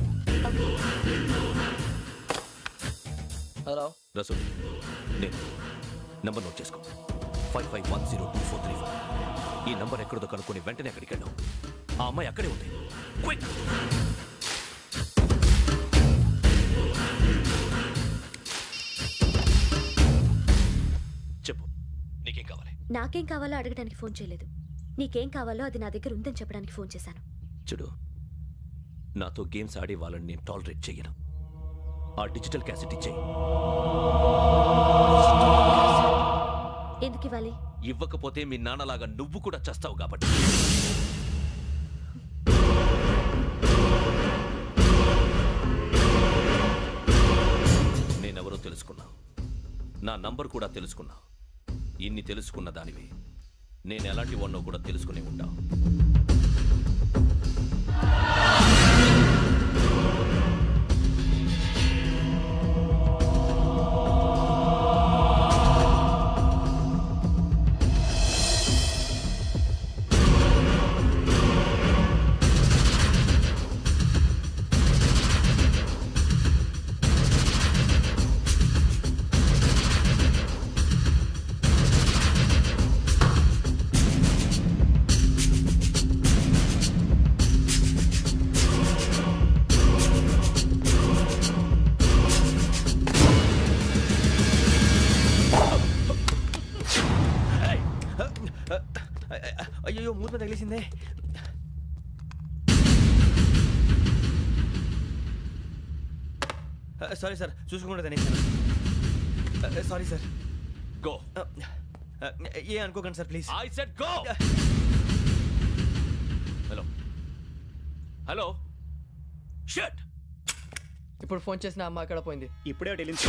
Speaker 15: Hello
Speaker 14: Rasool, నేను నంబర్ నోట్ చేసుకో. 55102435. ఈ నంబర్ ఎక్కడదో కనుక్కొని వెంటనే అక్కడికి వెళ్ళాం. ఆ అమ్మాయి అక్కడే ఉంది. క్విక్! చెప్పు, నీకేం కావాలి?
Speaker 13: నాకేం కావాలో అడగడానికి ఫోన్ చేయలేదు. నీకేం కావాలో అది నా దగ్గర ఉందని చెప్పడానికి ఫోన్ చేశాను.
Speaker 14: చూడు, నాతో గేమ్స్ ఆడే వాళ్ళని నేను టాలరేట్ చెయ్యను. ఆ డిజిటల్ క్యాసెట్ ఇచ్చేయి.
Speaker 13: ఎందుకు ఇవ్వాలి?
Speaker 14: ఇవ్వకపోతే మీ నాన్నలాగా నువ్వు కూడా చస్తావు కాబట్టి. నేనెవరో తెలుసుకున్నావు, నా నంబర్ కూడా తెలుసుకున్నావు. ఇన్ని తెలుసుకున్న దానివి నేను ఎలాంటి వాడినో కూడా తెలుసుకునే ఉంటావు.
Speaker 8: అయ్యో, మూత తగిలేసిందే. సారీ సార్, చూసుకోకుండా తినేసాను. Sorry sir.
Speaker 14: గో.
Speaker 8: ఏ అనుకోకండి sir, please.
Speaker 14: I said go. Hello hello, shut.
Speaker 15: ఇప్పుడు ఫోన్ చేసిన అమ్మ అక్కడ పోయింది.
Speaker 2: ఇప్పుడే వెళ్ళింది.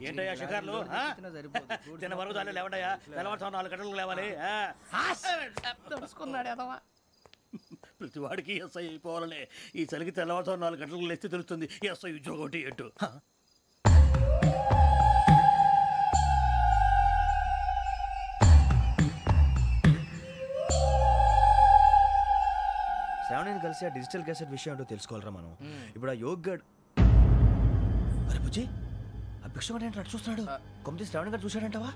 Speaker 2: ఏంటయ్యా షికార్లు? తిన వరకు దాన్ని లేవండయ్యా. తెల్లవారుతో 4 గంటలకు లేవాలి.
Speaker 6: తెలుసుకున్నాడు ఎదవా.
Speaker 4: ప్రతి వాడికి ఎస్ఐ అయిపోవాలనే ఈ చలికి తెల్లవారుతో 4 గంటలకు లేస్తే తెలుస్తుంది ఎస్ఐ ఉద్యోగం ఒకటి ఎట్టు.
Speaker 8: శ్రావణిని కలిసి ఆ డిజిటల్ క్యాసెట్ విషయం ఏంటో తెలుసుకోవాలరా మనం. ఇప్పుడు ఆ యోగ్ గడ్ అరే బుజ్జి ఆ భిక్షం అంటే అటు చూస్తున్నాడు. కొమ్మతి శ్రావణి గారు చూశాడంటావా?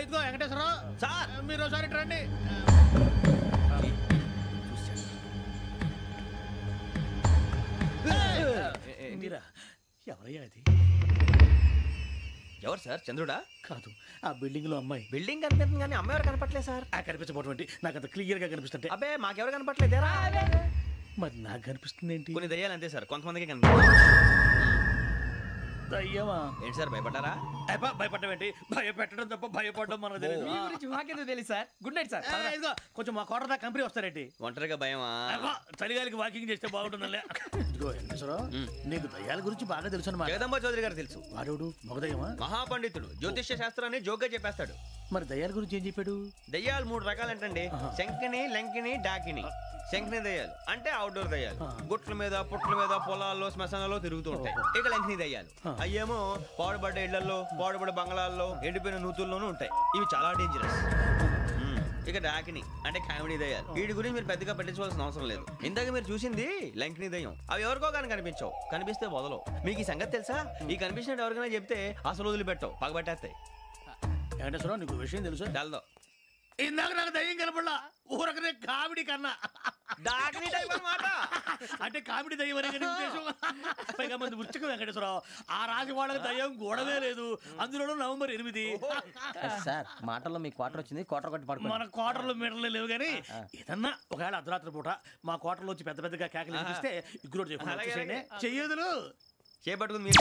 Speaker 4: ఇదిగో వెంకటేశ్వరరావు సార్ మీరు ఒకసారి రండి. ఎవరయ్యా అది?
Speaker 8: ఎవరు సార్? చంద్రుడా?
Speaker 4: కాదు, ఆ బిల్డింగ్ లో అమ్మాయి.
Speaker 8: బిల్డింగ్ కనిపిస్తుంది కానీ అమ్మాయి ఎవరు కనపట్లేదు సార్.
Speaker 4: కనిపించబోటువంటి నాకు అంత క్లియర్ గా కనిపిస్తుంటే.
Speaker 8: అబ్బే మాకెవరు కనపట్లేదేరా?
Speaker 4: మరి నాకు కనిపిస్తుంది ఏంటి?
Speaker 8: కొన్ని దయ్యాలు అంతే సార్, కొంతమందికి కనిపిస్తుంది.
Speaker 4: దయ్యమా?
Speaker 8: ఏంటి సార్ భయపడ్డారా?
Speaker 4: భయపడడం ఏంటి? భయపెట్టడం తప్ప భయపడడం మనకు తెలియదు.
Speaker 7: మీ గురించి మాకేదో తెలుసు సార్. Good night sir.
Speaker 4: ఇదిగో కొంచెం మా కోట దాకా కంపెనీ వస్తారేంటి?
Speaker 8: ఒంటరిగా భయమా?
Speaker 4: చలిగాలికి వాకింగ్ చేస్తే బాగుంటుందిలే. ఇదిగో వెంకటేశ్వరరావు నీకు దయ్యాల గురించి బాగా తెలుసు అన్నమాట.
Speaker 8: జగదంబ చౌదరి గారు తెలుసు.
Speaker 4: వాడు మగదయ్యమా?
Speaker 8: మహాపండితుడు, జ్యోతిష్య శాస్త్రాన్ని జోగ్గా చెప్పేస్తాడు.
Speaker 4: మరి దయ్యాల గురించి ఏం చెప్పాడు?
Speaker 8: దయ్యాలు 3 రకాలంటండి. శంకిని, లంకిని, డాకిని. శంకిని దయ్యాలు అంటే అవుట్డోర్ దయ్యాలు, గుట్ల మీద పుట్ల మీద పొలాల్లో శ్మశానాల్లో తిరుగుతూ ఉంటాయి. ఇక లంకిని దయ్యాలు అయ్యేమో పాడుబడ్డ ఇళ్లలో, పాడుబడ్డ బంగ్లాల్లో, ఎండిపోయిన నూతుల్లోనూ ఉంటాయి. ఇవి చాలా డేంజరస్. ఇక డాకిని అంటే కామెడీ దయ్యాలు. వీటి గురించి మీరు పెద్దగా పట్టించుకోవాల్సిన అవసరం లేదు. ఇందాక మీరు చూసింది లంకిని దయ్యం. అవి ఎవరికో కానీ కనిపించవు, కనిపిస్తే వదలవు. మీకు ఈ సంగతి తెలుసా? ఈ కనిపించినట్టు ఎవరికైనా చెప్తే అసలు వదిలిపెట్టవు, పగబట్టేస్తాయి.
Speaker 4: వెంకటేశ్వరరావు నీకు విషయం తెలుసు?
Speaker 8: డల్దో
Speaker 4: ఇందాక నాకు దయ్యం కనపడలా, ఊరకనే కామెడీ కన్నా.
Speaker 8: డాకిని టైప్ అన్నమాట.
Speaker 4: అంటే కామెడీ దయ్యం అనే ఉద్దేశం. పైగా మంది ఉచ్చకం వెంకటేశ్వరరావు. ఆ రాజు వాళ్ళకి దయ్యం గోడవే లేదు, అందులోనూ నవంబర్ 8.
Speaker 12: సార్ మాటల్లో మీ క్వార్టర్ వచ్చింది, క్వార్టర్ కొట్టి పడుకో.
Speaker 4: మన క్వార్టర్లో మీటర్లు లేవు కానీ ఏదన్నా ఒకవేళ అర్ధరాత్రి పూట మా క్వార్టర్లో వచ్చి పెద్ద పెద్దగా కేకలు వినిపిస్తే ఇగ్గురు చెయ్యదులు
Speaker 8: చేపట్టుకుని